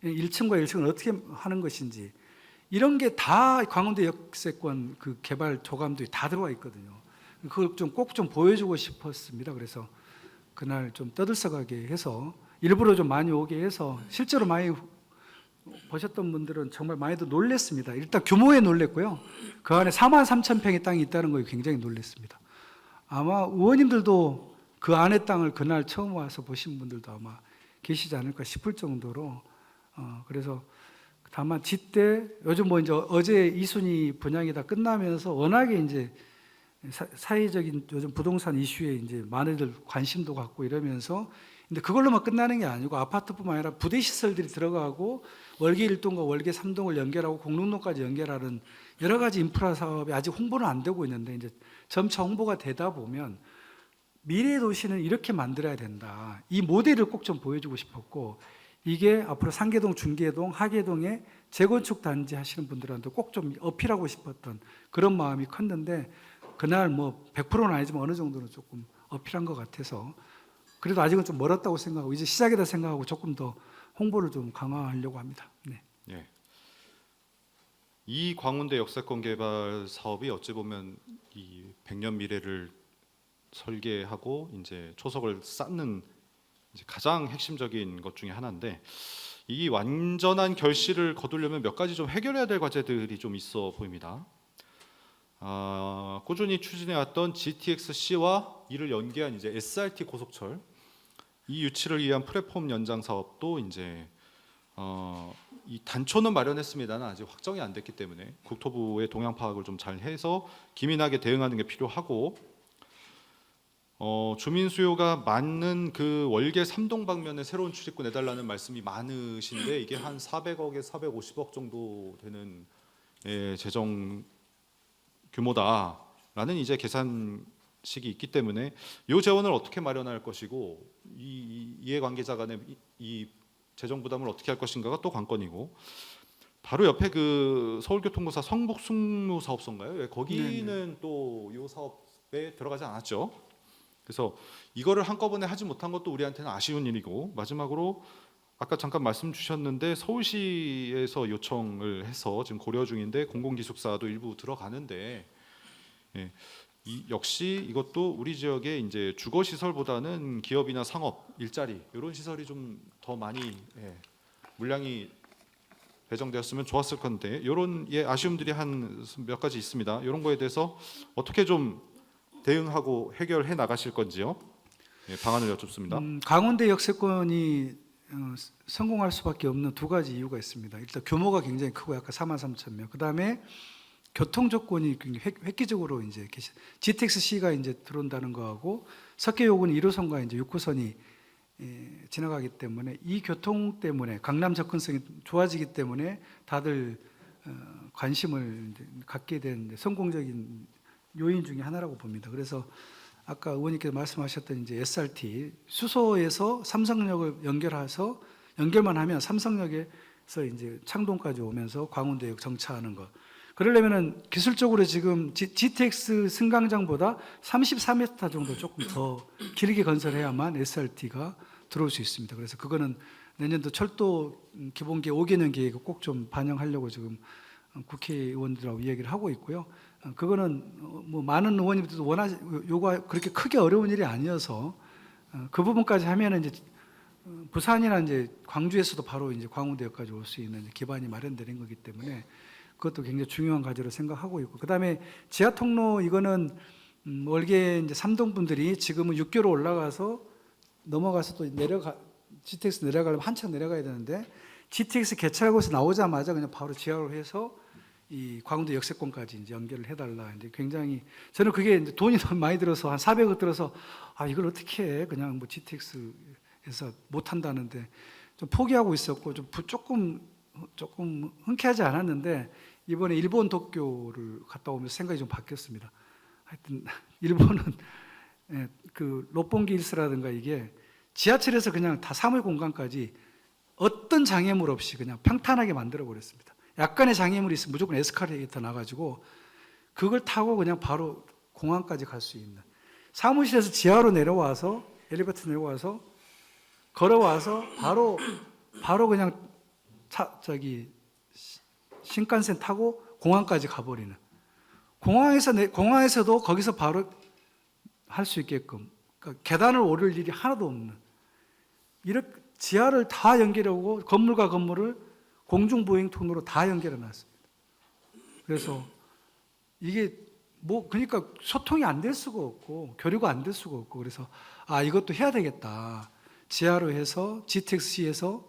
1층과 1층은 어떻게 하는 것인지 이런 게 다 광운대 역세권 그 개발 조감도에 다 들어와 있거든요. 그걸 좀 꼭 좀 보여주고 싶었습니다. 그래서 그날 좀 떠들썩하게 해서 일부러 좀 많이 오게 해서 실제로 많이 보셨던 분들은 정말 많이들 놀랬습니다. 일단 규모에 놀랬고요. 그 안에 4만 3천 평의 땅이 있다는 거에 굉장히 놀랬습니다. 아마 의원님들도 그 안의 땅을 그날 처음 와서 보신 분들도 아마 계시지 않을까 싶을 정도로 그래서 다만 지때 요즘 뭐 이제 어제 이순희 분양이 다 끝나면서 워낙에 이제 사회적인 요즘 부동산 이슈에 이제 많이들 관심도 갖고 이러면서 근데 그걸로만 끝나는 게 아니고 아파트뿐만 아니라 부대 시설들이 들어가고 월계 1동과 월계 3동을 연결하고 공릉로까지 연결하는 여러 가지 인프라 사업이 아직 홍보는 안 되고 있는데 이제 점차 홍보가 되다 보면 미래 도시는 이렇게 만들어야 된다. 이 모델을 꼭 좀 보여주고 싶었고 이게 앞으로 상계동, 중계동, 하계동에 재건축 단지 하시는 분들한테 꼭 좀 어필하고 싶었던 그런 마음이 컸는데 그날 뭐 100%는 아니지만 어느 정도는 조금 어필한 것 같아서 그래도 아직은 좀 멀었다고 생각하고 이제 시작이다 생각하고 조금 더 홍보를 좀 강화하려고 합니다. 네. 예. 이 광운대 역세권 개발 사업이 어찌 보면 이 100년 미래를 설계하고 이제 초석을 쌓는 이제 가장 핵심적인 것 중에 하나인데 이 완전한 결실을 거두려면 몇 가지 좀 해결해야 될 과제들이 좀 있어 보입니다. 꾸준히 추진해왔던 GTX-C와 이를 연계한 이제 SRT 고속철 이 유치를 위한 플랫폼 연장 사업도 이제 이 단초는 마련했습니다만 아직 확정이 안 됐기 때문에 국토부의 동향 파악을 좀 잘 해서 기민하게 대응하는 게 필요하고 주민 수요가 많은 그 월계 3동 방면에 새로운 출입구 내달라는 말씀이 많으신데 이게 한 400억에 450억 정도 되는 재정 규모다라는 이제 계산식이 있기 때문에 이 재원을 어떻게 마련할 것이고 이 이해관계자 간의 이 재정 부담을 어떻게 할 것인가가 또 관건이고 바로 옆에 그 서울교통공사 성북 승무 사업소인가요? 거기는 또 이 사업에 들어가지 않았죠. 그래서 이거를 한꺼번에 하지 못한 것도 우리한테는 아쉬운 일이고 마지막으로 아까 잠깐 말씀 주셨는데 서울시에서 요청을 해서 지금 고려 중인데 공공기숙사도 일부 들어가는데 역시 이것도 우리 지역의 이제 주거 시설보다는 기업이나 상업, 일자리 이런 시설이 좀 더 많이 물량이 배정되었으면 좋았을 건데 이런 아쉬움들이 한 몇 가지 있습니다. 이런 거에 대해서 어떻게 좀 대응하고 해결해 나가실 건지요? 방안을 여쭙습니다. 강원대 역세권이 성공할 수밖에 없는 두 가지 이유가 있습니다. 일단 규모가 굉장히 크고 약간 4만 3천 명. 그다음에 교통 조건이 굉장히 획기적으로 이제 GTX-C가 이제 들어온다는 거하고 석계요금은 1호선과 이제 6호선이 지나가기 때문에 이 교통 때문에 강남 접근성이 좋아지기 때문에 다들 관심을 갖게 된 성공적인 요인 중에 하나라고 봅니다. 그래서 아까 의원님께서 말씀하셨던 이제 SRT 수소에서 삼성역을 연결만 하면 삼성역에서 이제 창동까지 오면서 광운대역 정차하는 것. 그러려면은 기술적으로 지금 GTX 승강장보다 33m 정도 조금 더 길게 건설해야만 SRT가 들어올 수 있습니다. 그래서 그거는 내년도 철도 기본계 5개년 계획을 꼭 좀 반영하려고 지금 국회의원들하고 이야기를 하고 있고요. 그거는 뭐 많은 의원님들도 요가 그렇게 크게 어려운 일이 아니어서 그 부분까지 하면은 이제 부산이나 이제 광주에서도 바로 이제 광운대역까지 올 수 있는 기반이 마련되는 거기 때문에 그것도 굉장히 중요한 과제로 생각하고 있고 그다음에 지하 통로 이거는 월계 이제 3동 분들이 지금은 6개로 올라가서 넘어가서 또 GTX 내려가려면 한참 내려가야 되는데 GTX 개찰고에서 나오자마자 그냥 바로 지하로 해서 이 광운대 역세권까지 이제 연결을 해달라. 이제 굉장히 저는 그게 이제 돈이 너무 많이 들어서 한 400억 들어서 이걸 어떻게 해? 그냥 뭐 GTX에서 못 한다는데 좀 포기하고 있었고 조금 흔쾌하지 않았는데 이번에 일본 도쿄를 갔다 오면서 생각이 좀 바뀌었습니다. 하여튼 일본은 그 롯본기 일스라든가 이게 지하철에서 그냥 다 사물 공간까지 어떤 장애물 없이 그냥 평탄하게 만들어 버렸습니다. 약간의 장애물이 있으면 무조건 에스카레이터 나가지고 그걸 타고 그냥 바로 공항까지 갈 수 있는 사무실에서 지하로 내려와서 엘리베이터 내려와서 걸어와서 바로 그냥 신칸센 타고 공항까지 가버리는. 공항에서도 거기서 바로 할 수 있게끔, 그러니까 계단을 오를 일이 하나도 없는, 이렇게 지하를 다 연결하고 건물과 건물을 공중보행 통로로 다 연결해 놨습니다. 그래서 이게 그러니까 소통이 안 될 수가 없고 교류가 안 될 수가 없고, 그래서 이것도 해야 되겠다. 지하로 해서 GTX-C에서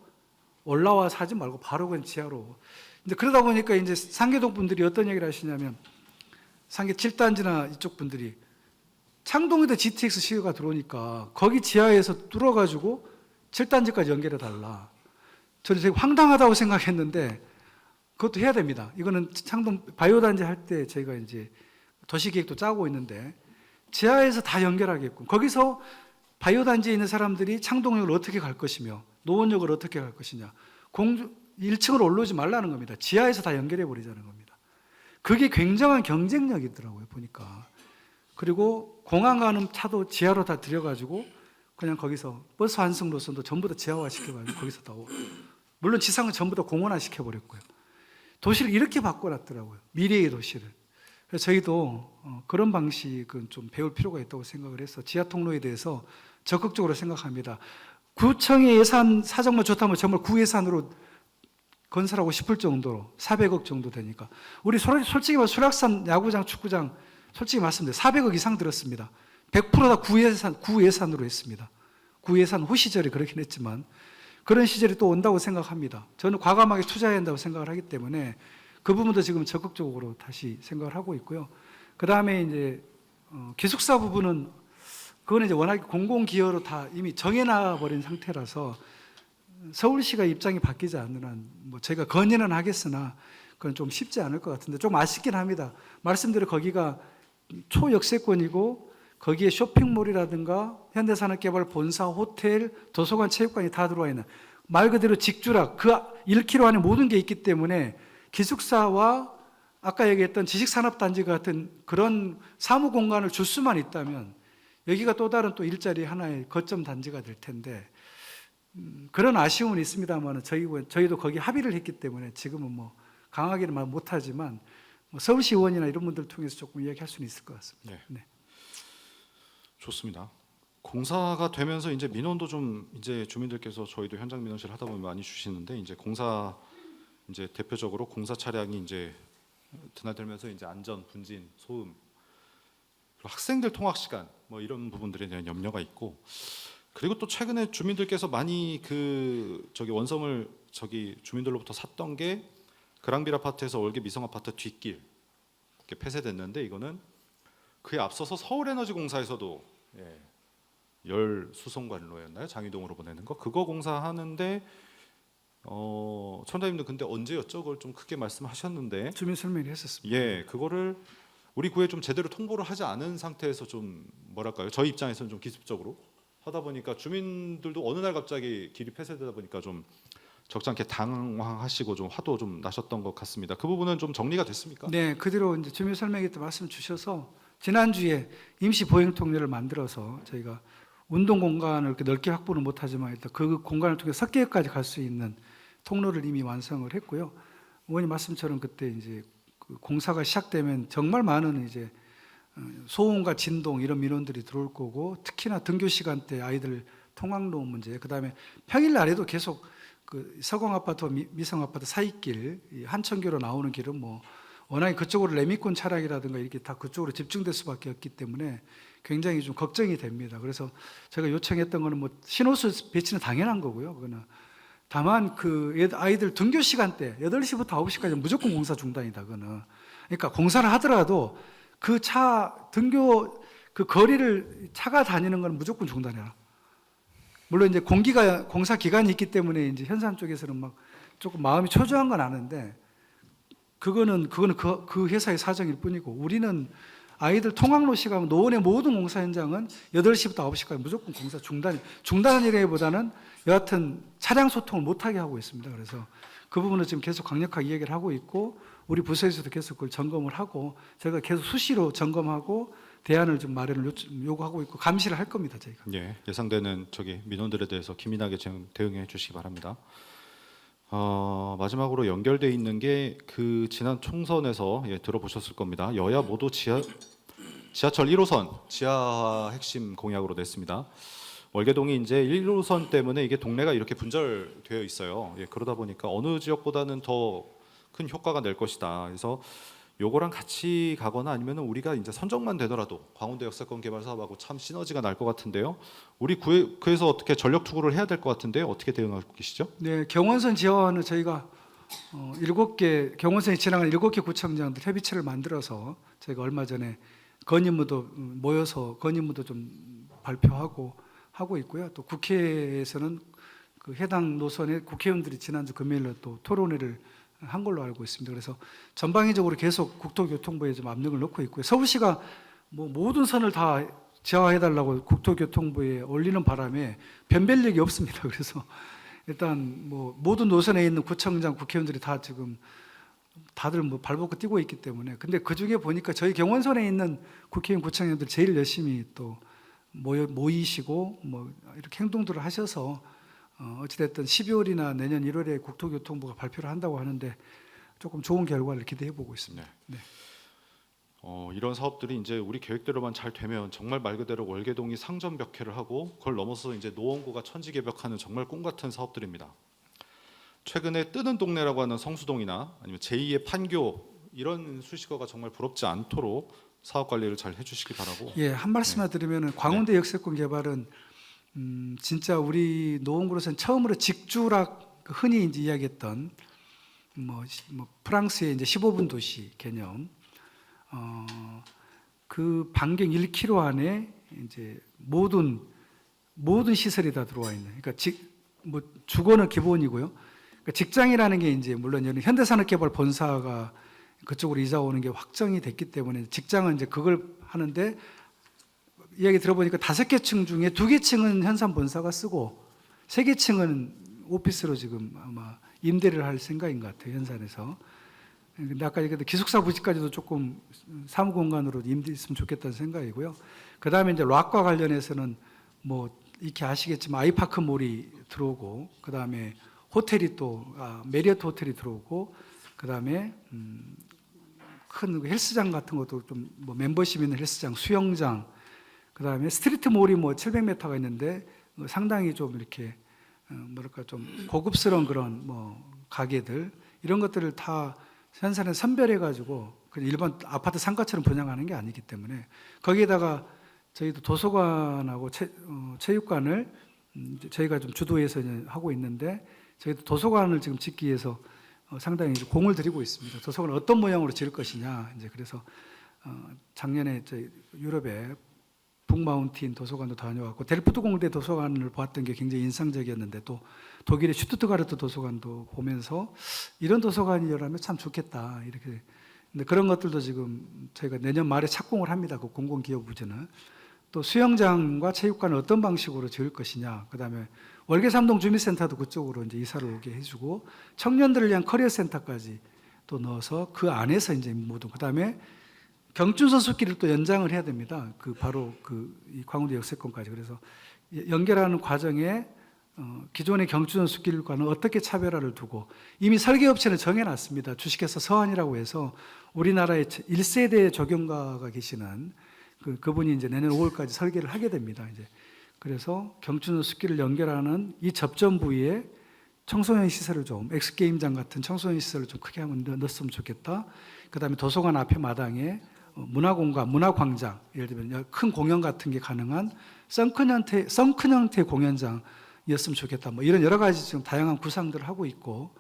올라와서 하지 말고 바로 그냥 지하로. 이제 그러다 보니까 이제 상계동 분들이 어떤 얘기를 하시냐면, 상계 7단지나 이쪽 분들이 창동에도 GTX-C가 들어오니까 거기 지하에서 뚫어가지고 7단지까지 연결해 달라. 저는 되게 황당하다고 생각했는데 그것도 해야 됩니다. 이거는 창동 바이오단지 할 때 저희가 이제 도시계획도 짜고 있는데 지하에서 다 연결하게끔, 거기서 바이오단지에 있는 사람들이 창동역을 어떻게 갈 것이며 노원역을 어떻게 갈 것이냐, 1층으로 올라오지 말라는 겁니다. 지하에서 다 연결해 버리자는 겁니다. 그게 굉장한 경쟁력이더라고요, 보니까. 그리고 공항 가는 차도 지하로 다 들여가지고 그냥 거기서 버스 환승 노선도 전부 다 지하화 시켜가지고 거기서 다 오고, 물론 지상은 전부 다 공원화 시켜버렸고요. 도시를 이렇게 바꿔놨더라고요, 미래의 도시를. 그래서 저희도 그런 방식은 좀 배울 필요가 있다고 생각을 해서 지하 통로에 대해서 적극적으로 생각합니다. 구청의 예산 사정만 좋다면 정말 구예산으로 건설하고 싶을 정도로 400억 정도 되니까, 우리 솔직히 말해 수락산 야구장, 축구장 솔직히 말씀드려요, 400억 이상 들었습니다. 100% 다 구예산으로 했습니다. 구예산 후 시절에 그렇긴 했지만 그런 시절이 또 온다고 생각합니다. 저는 과감하게 투자해야 한다고 생각을 하기 때문에 그 부분도 지금 적극적으로 다시 생각을 하고 있고요. 그 다음에 이제 기숙사 부분은 그거는 이제 워낙 공공기여로 다 이미 정해놔 버린 상태라서 서울시가 입장이 바뀌지 않는 한 저희가 건의는 하겠으나 그건 좀 쉽지 않을 것 같은데 좀 아쉽긴 합니다. 말씀대로 거기가 초역세권이고 거기에 쇼핑몰이라든가 현대산업개발 본사, 호텔, 도서관, 체육관이 다 들어와 있는 말 그대로 직주락, 그 1km 안에 모든 게 있기 때문에 기숙사와 아까 얘기했던 지식산업단지 같은 그런 사무공간을 줄 수만 있다면 여기가 또 다른 또 일자리 하나의 거점 단지가 될 텐데, 그런 아쉬움은 있습니다만 저희도 거기 합의를 했기 때문에 지금은 강하게는 말 못하지만 서울시 의원이나 이런 분들 통해서 조금 이야기할 수는 있을 것 같습니다. 네. 좋습니다. 공사가 되면서 이제 민원도 좀 이제 주민들께서 저희도 현장 민원실 하다 보면 많이 주시는데, 이제 이제 대표적으로 공사 차량이 이제 드나들면서 이제 안전, 분진, 소음, 그리고 학생들 통학 시간 이런 부분들에 대한 염려가 있고, 그리고 또 최근에 주민들께서 많이 원성을 주민들로부터 샀던 게 그랑빌 아파트에서 월계 미성 아파트 뒷길 이렇게 폐쇄됐는데, 이거는 그에 앞서서 서울에너지공사에서도 열 수송관로였나요? 장위동으로 보내는 거, 그거 공사하는데 촌장님도 근데 언제였죠? 그걸 좀 크게 말씀하셨는데 주민 설명을 했었습니다. 그거를 우리 구에 좀 제대로 통보를 하지 않은 상태에서 좀 뭐랄까요? 저희 입장에서는 좀 기습적으로 하다 보니까 주민들도 어느 날 갑자기 길이 폐쇄되다 보니까 좀 적잖게 당황하시고 좀 화도 좀 나셨던 것 같습니다. 그 부분은 좀 정리가 됐습니까? 네, 그대로 이제 주민 설명회 때 말씀 주셔서 지난주에 임시 보행 통로를 만들어서 저희가 운동 공간을 이렇게 넓게 확보는 못하지만 일단 그 공간을 통해 석계역까지 갈 수 있는 통로를 이미 완성을 했고요. 의원님 말씀처럼 그때 이제 그 공사가 시작되면 정말 많은 이제 소음과 진동 이런 민원들이 들어올 거고, 특히나 등교 시간대 아이들 통학로 문제, 그다음에 평일 날에도 계속 그 서강 아파트와 미성 아파트 사이길, 한천교로 나오는 길은 워낙에 그쪽으로 레미콘 차량이라든가 이렇게 다 그쪽으로 집중될 수밖에 없기 때문에 굉장히 좀 걱정이 됩니다. 그래서 제가 요청했던 거는 신호수 배치는 당연한 거고요. 그거는 다만 그 아이들 등교 시간대 8시부터 9시까지 무조건 공사 중단이다. 그거는. 그러니까 공사를 하더라도 그 등교 그 거리를 차가 다니는 건 무조건 중단해라. 물론 이제 공사 기간이 있기 때문에 이제 현산 쪽에서는 조금 마음이 초조한 건 아는데, 그거는 그 회사의 사정일 뿐이고, 우리는 아이들 통학로 시간, 노원의 모든 공사 현장은 8시부터 9시까지 무조건 공사 중단이라기보다는 여하튼 차량 소통을 못하게 하고 있습니다. 그래서 그 부분은 지금 계속 강력하게 이야기를 하고 있고, 우리 부서에서도 계속 그걸 점검을 하고, 저희가 계속 수시로 점검하고 대안을 좀 마련을 요구하고 있고 감시를 할 겁니다. 저희가. 예상되는 민원들에 대해서 기민하게 대응해 주시기 바랍니다. 마지막으로 연결돼 있는 게 그 지난 총선에서 들어보셨을 겁니다. 여야 모두 지하철 1호선 지하 핵심 공약으로 냈습니다. 월계동이 이제 1호선 때문에 이게 동네가 이렇게 분절되어 있어요. 그러다 보니까 어느 지역보다는 더 큰 효과가 낼 것이다. 그래서 요거랑 같이 가거나 아니면 우리가 이제 선정만 되더라도 광운대 역세권 개발 사업하고 참 시너지가 날 것 같은데요. 우리 구에서 어떻게 전력 투구를 해야 될 것 같은데요. 어떻게 대응하고 계시죠? 네, 경원선 지하화는 저희가 7개 경원선이 지나가는 7개 구청장들 협의체를 만들어서 저희가 얼마 전에 건의무도 모여서 건의무도 좀 발표하고 하고 있고요. 또 국회에서는 그 해당 노선에 국회의원들이 지난주 금요일에 또 토론회를 한 걸로 알고 있습니다. 그래서 전방위적으로 계속 국토교통부에 좀 압력을 넣고 있고요. 서울시가 뭐 모든 선을 다 지하화해달라고 국토교통부에 올리는 바람에 변별력이 없습니다. 그래서 일단 뭐 모든 노선에 있는 구청장, 국회의원들이 다 지금 다들 뭐 발벗고 뛰고 있기 때문에, 근데 그 중에 보니까 저희 경원선에 있는 국회의원, 구청장들 제일 열심히 또 모이시고 뭐 이렇게 행동들을 하셔서 어찌됐든 12월이나 내년 1월에 국토교통부가 발표를 한다고 하는데 조금 좋은 결과를 기대해 보고 있습니다. 네. 이런 사업들이 이제 우리 계획대로만 잘 되면 정말 말 그대로 월계동이 상점벽해를 하고 그걸 넘어서 이제 노원구가 천지개벽하는 정말 꿈 같은 사업들입니다. 최근에 뜨는 동네라고 하는 성수동이나 아니면 제2의 판교 이런 수식어가 정말 부럽지 않도록 사업 관리를 잘 해주시기 바라고. 예, 한 말씀만 드리면은 광운대 역세권 개발은 진짜 우리 노원구로서는 처음으로 직주락, 흔히 이제 이야기했던 뭐 프랑스의 이제 15분 도시 개념, 그 반경 1km 안에 이제 모든 시설이 다 들어와 있는. 그러니까 뭐 주거는 기본이고요. 그러니까 직장이라는 게 이제 물론 현대산업개발 본사가 그쪽으로 이사 오는 게 확정이 됐기 때문에 직장은 이제 그걸 하는데, 이야기 들어보니까 5개 층 중에 2개 층은 현산 본사가 쓰고 3개 층은 오피스로 지금 아마 임대를 할 생각인 것 같아요, 현산에서. 근데 아까 얘기했던 기숙사 부지까지도 조금 사무공간으로 임대했으면 좋겠다는 생각이고요. 그 다음에 이제 락과 관련해서는 뭐 이렇게 아시겠지만 아이파크몰이 들어오고, 그 다음에 호텔이 또 메리어트 호텔이 들어오고, 그 다음에 큰 헬스장 같은 것도 좀 뭐 멤버십 있는 헬스장, 수영장, 그 다음에 스트리트몰이 뭐 700m가 있는데 상당히 좀 이렇게 뭐랄까 좀 고급스러운 그런 뭐 가게들, 이런 것들을 다 현산에 선별해 가지고 일반 아파트 상가처럼 분양하는 게 아니기 때문에, 거기에다가 저희도 도서관하고 체육관을 저희가 좀 주도해서 하고 있는데, 저희도 도서관을 지금 짓기 위해서 상당히 공을 들이고 있습니다. 도서관을 어떤 모양으로 지을 것이냐. 이제 그래서 작년에 저희 유럽에 북마운틴 도서관도 다녀왔고, 델프트 공대 도서관을 보았던 게 굉장히 인상적이었는데, 또 독일의 슈투트가르트 도서관도 보면서 이런 도서관이라면 참 좋겠다, 이렇게. 근데 그런 것들도 지금 저희가 내년 말에 착공을 합니다. 그 공공기업 부지는. 또 수영장과 체육관을 어떤 방식으로 지을 것이냐. 그다음에 월계삼동 주민센터도 그쪽으로 이제 이사를 오게 해주고, 청년들을 위한 커리어 센터까지 또 넣어서 그 안에서 이제 모든, 그다음에 경춘선 숲길을 또 연장을 해야 됩니다. 그 바로 이 광운대 역세권까지. 그래서 연결하는 과정에 기존의 경춘선 숲길과는 어떻게 차별화를 두고, 이미 설계업체는 정해놨습니다. 주식회사 서한이라고 해서 우리나라의 1세대 조경가가 계시는 그분이 이제 내년 5월까지 설계를 하게 됩니다. 이제 그래서 경춘선 숲길을 연결하는 이 접점 부위에 청소년 시설을 좀, 엑스게임장 같은 청소년 시설을 좀 크게 한번 넣었으면 좋겠다. 그다음에 도서관 앞에 마당에 문화공간, 문화광장, 예를 들면 큰 공연 같은 게 가능한 썬큰 형태의 공연장이었으면 좋겠다. 뭐 이런 여러 가지 지금 다양한 구상들을 하고 있고,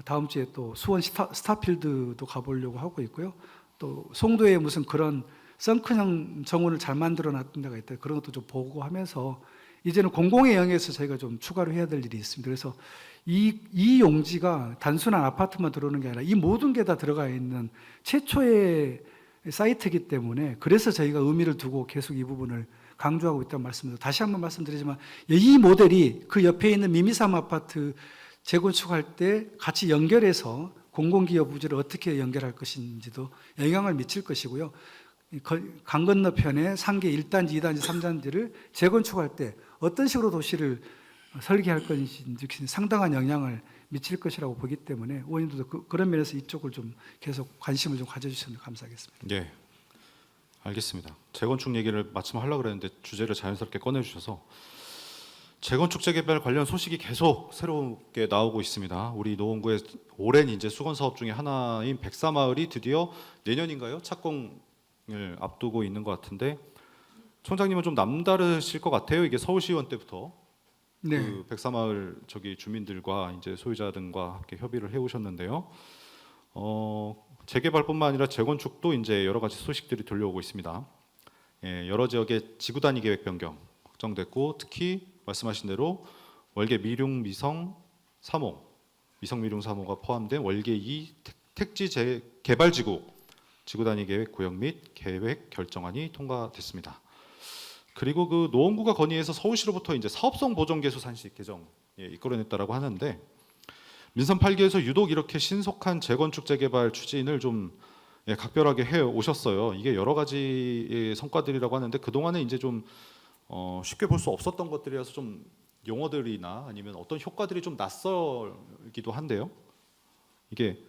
다음 주에 또 수원 스타필드도 가보려고 하고 있고요. 또 송도에 무슨 그런 썬큰형 정원을 잘 만들어 놨던 데가 있다. 그런 것도 좀 보고 하면서 이제는 공공의 영역에서 저희가 좀 추가로 해야 될 일이 있습니다. 그래서 이 용지가 단순한 아파트만 들어오는 게 아니라 이 모든 게 다 들어가 있는 최초의 사이트이기 때문에, 그래서 저희가 의미를 두고 계속 이 부분을 강조하고 있다는 말씀을 다시 한번 말씀드리지만, 이 모델이 그 옆에 있는 미미삼 아파트 재건축할 때 같이 연결해서 공공기업 부지를 어떻게 연결할 것인지도 영향을 미칠 것이고요. 강 건너편에 상계 1단지, 2단지, 3단지를 재건축할 때 어떤 식으로 도시를 설계할 것인지 상당한 영향을 미칠 것이라고 보기 때문에 의원님들도 그런 면에서 이쪽을 좀 계속 관심을 좀 가져주시면 감사하겠습니다. 예, 알겠습니다. 재건축 얘기를 마침 하려고 그랬는데 주제를 자연스럽게 꺼내주셔서 재건축 재개발 관련 소식이 계속 새롭게 나오고 있습니다. 우리 노원구의 오랜 이제 수건 사업 중에 하나인 백사마을이 드디어 내년인가요? 착공을 앞두고 있는 것 같은데 총장님은 좀 남다르실 것 같아요. 이게 서울시의원 때부터 네. 그 백사마을 저기 주민들과 이제 소유자 등과 함께 협의를 해오셨는데요. 재개발뿐만 아니라 재건축도 이제 여러 가지 소식들이 들려오고 있습니다. 예, 여러 지역의 지구 단위 계획 변경 확정됐고 특히 말씀하신 대로 월계 미룡 미성 3호 미성 미룡 3호가 포함된 월계 2 택지 개발 지구 지구 단위 계획 구역 및 계획 결정안이 통과됐습니다. 그리고 그 노원구가 건의해서 서울시로부터 이제 사업성 보정 개수 산식 개정 이끌어냈다라고 하는데 민선 8기에서 유독 이렇게 신속한 재건축 재개발 추진을 좀 각별하게 해 오셨어요. 이게 여러 가지 성과들이라고 하는데 그 동안에 이제 좀 쉽게 볼 수 없었던 것들이라서 좀 용어들이나 아니면 어떤 효과들이 좀 낯설기도 한데요. 이게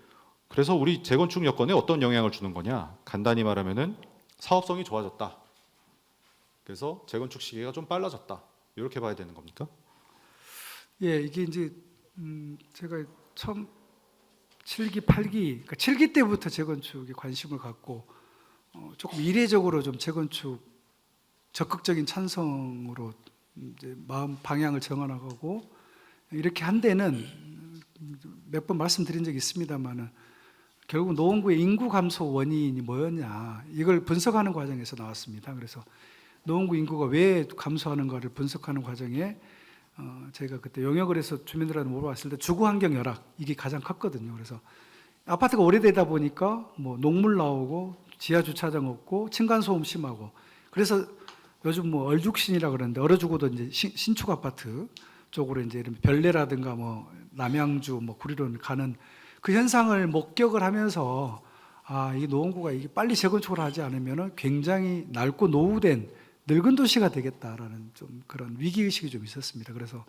그래서 우리 재건축 여건에 어떤 영향을 주는 거냐? 간단히 말하면은 사업성이 좋아졌다. 그래서 재건축 시기가 좀 빨라졌다. 이렇게 봐야 되는 겁니까? 예, 이게 이제 제가 처음 7기, 8기, 그러니까 7기 때부터 재건축에 관심을 갖고 조금 이례적으로 좀 재건축 적극적인 찬성으로 이제 마음 방향을 정해나가고 이렇게 한 데는 몇 번 말씀드린 적이 있습니다만은 결국 노원구의 인구 감소 원인이 뭐였냐 이걸 분석하는 과정에서 나왔습니다. 그래서 노원구 인구가 왜 감소하는가를 분석하는 과정에 저희가 그때 용역을 해서 주민들한테 물어봤을 때 주거 환경 열악 이게 가장 컸거든요. 그래서 아파트가 오래되다 보니까 뭐 녹물 나오고 지하 주차장 없고 층간 소음 심하고 그래서 요즘 뭐 얼죽신이라 그러는데 얼어 죽어도 이제 신축 아파트 쪽으로 이제 이런 별내라든가 뭐 남양주 뭐 구리로 가는 그 현상을 목격을 하면서 이 노원구가 이게 빨리 재건축을 하지 않으면은 굉장히 낡고 노후된 늙은 도시가 되겠다라는 좀 그런 위기 의식이 좀 있었습니다. 그래서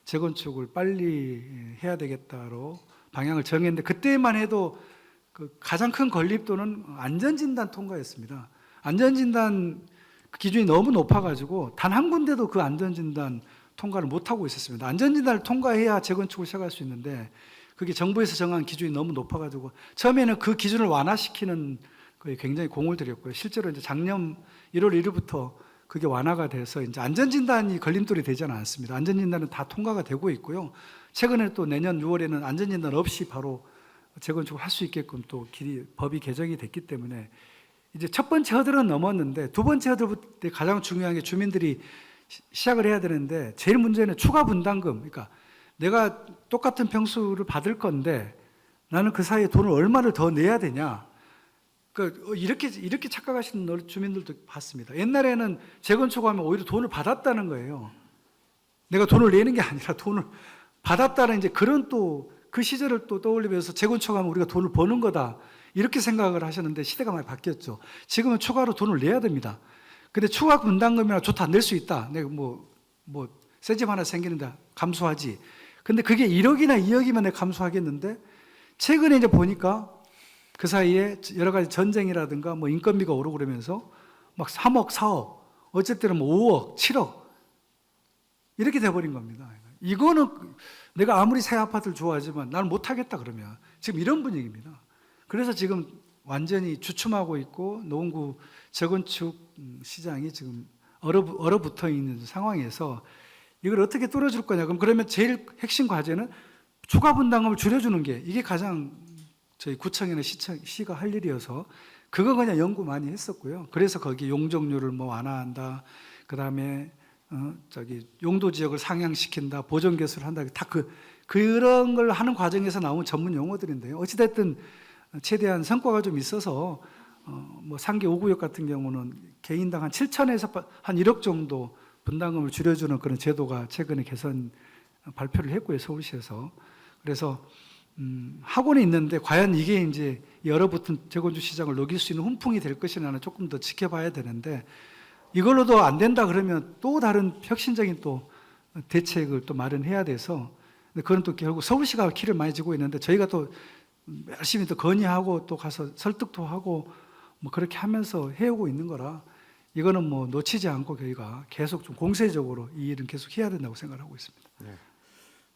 재건축을 빨리 해야 되겠다로 방향을 정했는데 그때만 해도 그 가장 큰 건립도는 안전진단 통과였습니다. 안전진단 기준이 너무 높아가지고 단 한 군데도 그 안전진단 통과를 못하고 있었습니다. 안전진단을 통과해야 재건축을 시작할 수 있는데 그게 정부에서 정한 기준이 너무 높아가지고 처음에는 그 기준을 완화시키는 거에 굉장히 공을 들였고요. 실제로 이제 작년 1월 1일부터 그게 완화가 돼서 이제 안전진단이 걸림돌이 되지는 않습니다. 안전진단은 다 통과가 되고 있고요. 최근에 또 내년 6월에는 안전진단 없이 바로 재건축을 할 수 있게끔 또 법이 개정이 됐기 때문에 이제 첫 번째 허들은 넘었는데 두 번째 허들부터 가장 중요한 게 주민들이 시작을 해야 되는데 제일 문제는 추가 분담금. 그러니까 내가 똑같은 평수를 받을 건데 나는 그 사이에 돈을 얼마를 더 내야 되냐. 이렇게 착각하시는 주민들도 봤습니다. 옛날에는 재건축하면 오히려 돈을 받았다는 거예요. 내가 돈을 내는 게 아니라 돈을 받았다는 이제 그런 또 그 시절을 또 떠올리면서 재건축하면 우리가 돈을 버는 거다. 이렇게 생각을 하셨는데 시대가 많이 바뀌었죠. 지금은 추가로 돈을 내야 됩니다. 근데 추가 분담금이나 좋다, 낼 수 있다. 내가 새 집 하나 생기는데 감수하지. 근데 그게 1억이나 2억이면 내가 감수하겠는데 최근에 이제 보니까 그 사이에 여러 가지 전쟁이라든가 뭐 인건비가 오르고 그러면서 막 3억, 4억, 어쨌든 뭐 5억, 7억 이렇게 돼버린 겁니다. 이거는 내가 아무리 새 아파트를 좋아하지만 나는 못하겠다 그러면 지금 이런 분위기입니다. 그래서 지금 완전히 주춤하고 있고 노원구 재건축 시장이 지금 얼어붙어 있는 상황에서 이걸 어떻게 뚫어줄 거냐. 그러면 제일 핵심 과제는 추가 분담금을 줄여주는 게 이게 가장 저희 구청이나 시가 할 일이어서 그거 그냥 연구 많이 했었고요. 그래서 거기 용적률을 뭐 완화한다. 그다음에 용도 지역을 상향시킨다. 보존 개수를 한다. 다 그런 걸 하는 과정에서 나온 전문 용어들인데요. 어찌됐든 최대한 성과가 좀 있어서 뭐 상계 5구역 같은 경우는 개인당 한 7천에서 한 1억 정도 분담금을 줄여주는 그런 제도가 최근에 개선 발표를 했고요. 서울시에서. 그래서 하고는 있는데 과연 이게 이제 얼어붙은 재건축 시장을 녹일 수 있는 훈풍이 될 것이냐는 조금 더 지켜봐야 되는데 이걸로도 안 된다 그러면 또 다른 혁신적인 또 대책을 또 마련해야 돼서 근데 그건 또 결국 서울시가 키를 많이 쥐고 있는데 저희가 또 열심히 또 건의하고 또 가서 설득도 하고 뭐 그렇게 하면서 해오고 있는 거라 이거는 뭐 놓치지 않고 저희가 계속 좀 공세적으로 이 일은 계속 해야 된다고 생각하고 있습니다.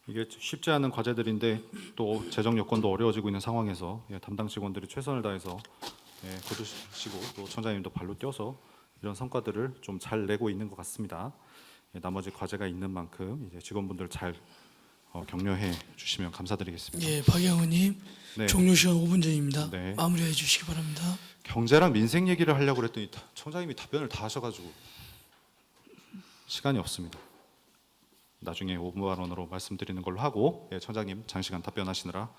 이게 쉽지 않은 과제들인데 또 재정 여건도 어려워지고 있는 상황에서 담당 직원들이 최선을 다해서 거두시고 또 청장님도 발로 뛰어서 이런 성과들을 좀 잘 내고 있는 것 같습니다. 나머지 과제가 있는 만큼 이제 직원분들 잘 격려해 주시면 감사드리겠습니다. 예, 박영훈님 네. 종료 시간 5분 전입니다. 네. 마무리해 주시기 바랍니다. 경제랑 민생 얘기를 하려고 그랬더니 청장님이 답변을 다 하셔가지고 시간이 없습니다. 나중에 5분만으로 말씀드리는 걸로 하고 청장님 장시간 답변하시느라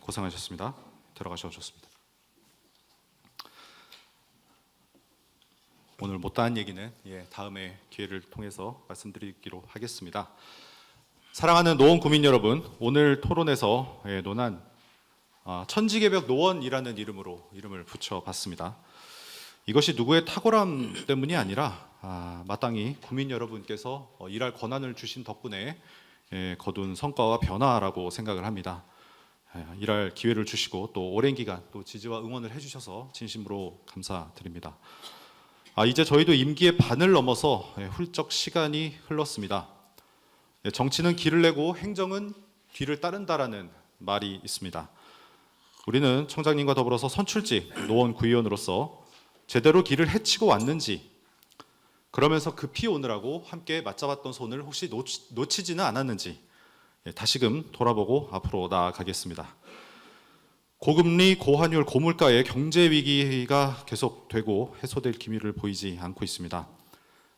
고생하셨습니다. 들어가셔도 좋습니다. 오늘 못다한 얘기는 다음에 기회를 통해서 말씀드리기로 하겠습니다. 사랑하는 노원 구민 여러분, 오늘 토론에서 논한 천지개벽 노원이라는 이름을 붙여봤습니다. 이것이 누구의 탁월함 때문이 아니라 마땅히 구민 여러분께서 일할 권한을 주신 덕분에 거둔 성과와 변화라고 생각을 합니다. 일할 기회를 주시고 또 오랜 기간 또 지지와 응원을 해주셔서 진심으로 감사드립니다. 이제 저희도 임기의 반을 넘어서 훌쩍 시간이 흘렀습니다. 정치는 길을 내고 행정은 뒤를 따른다라는 말이 있습니다. 우리는 청장님과 더불어서 선출직 노원 구의원으로서 제대로 길을 헤치고 왔는지, 그러면서 급히 오느라고 함께 맞잡았던 손을 혹시 놓치지는 않았는지 다시금 돌아보고 앞으로 나아가겠습니다. 고금리, 고환율, 고물가의 경제 위기가 계속되고 해소될 기미를 보이지 않고 있습니다.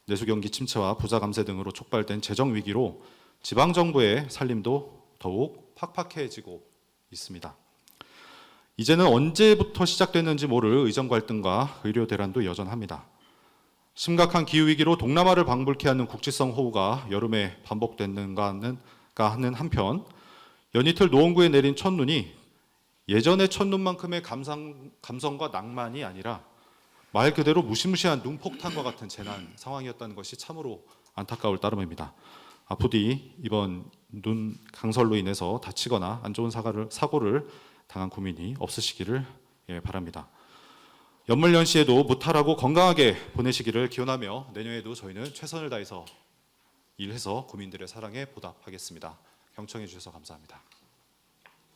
내수경기 침체와 부자 감세 등으로 촉발된 재정 위기로 지방 정부의 살림도 더욱 팍팍해지고 있습니다. 이제는 언제부터 시작됐는지 모를 의정 갈등과 의료 대란도 여전합니다. 심각한 기후 위기로 동남아를 방불케 하는 국지성 호우가 여름에 반복됐는가 하는 한편 연이틀 노원구에 내린 첫눈이 예전의 첫눈만큼의 감성과 낭만이 아니라 말 그대로 무시무시한 눈폭탄과 같은 재난 상황이었다는 것이 참으로 안타까울 따름입니다. 부디 이번 눈 강설로 인해서 다치거나 안 좋은 사고를 당한 구민이 없으시기를 바랍니다. 연말연시에도 무탈하고 건강하게 보내시기를 기원하며 내년에도 저희는 최선을 다해서 일해서 구민들의 사랑에 보답하겠습니다. 경청해 주셔서 감사합니다.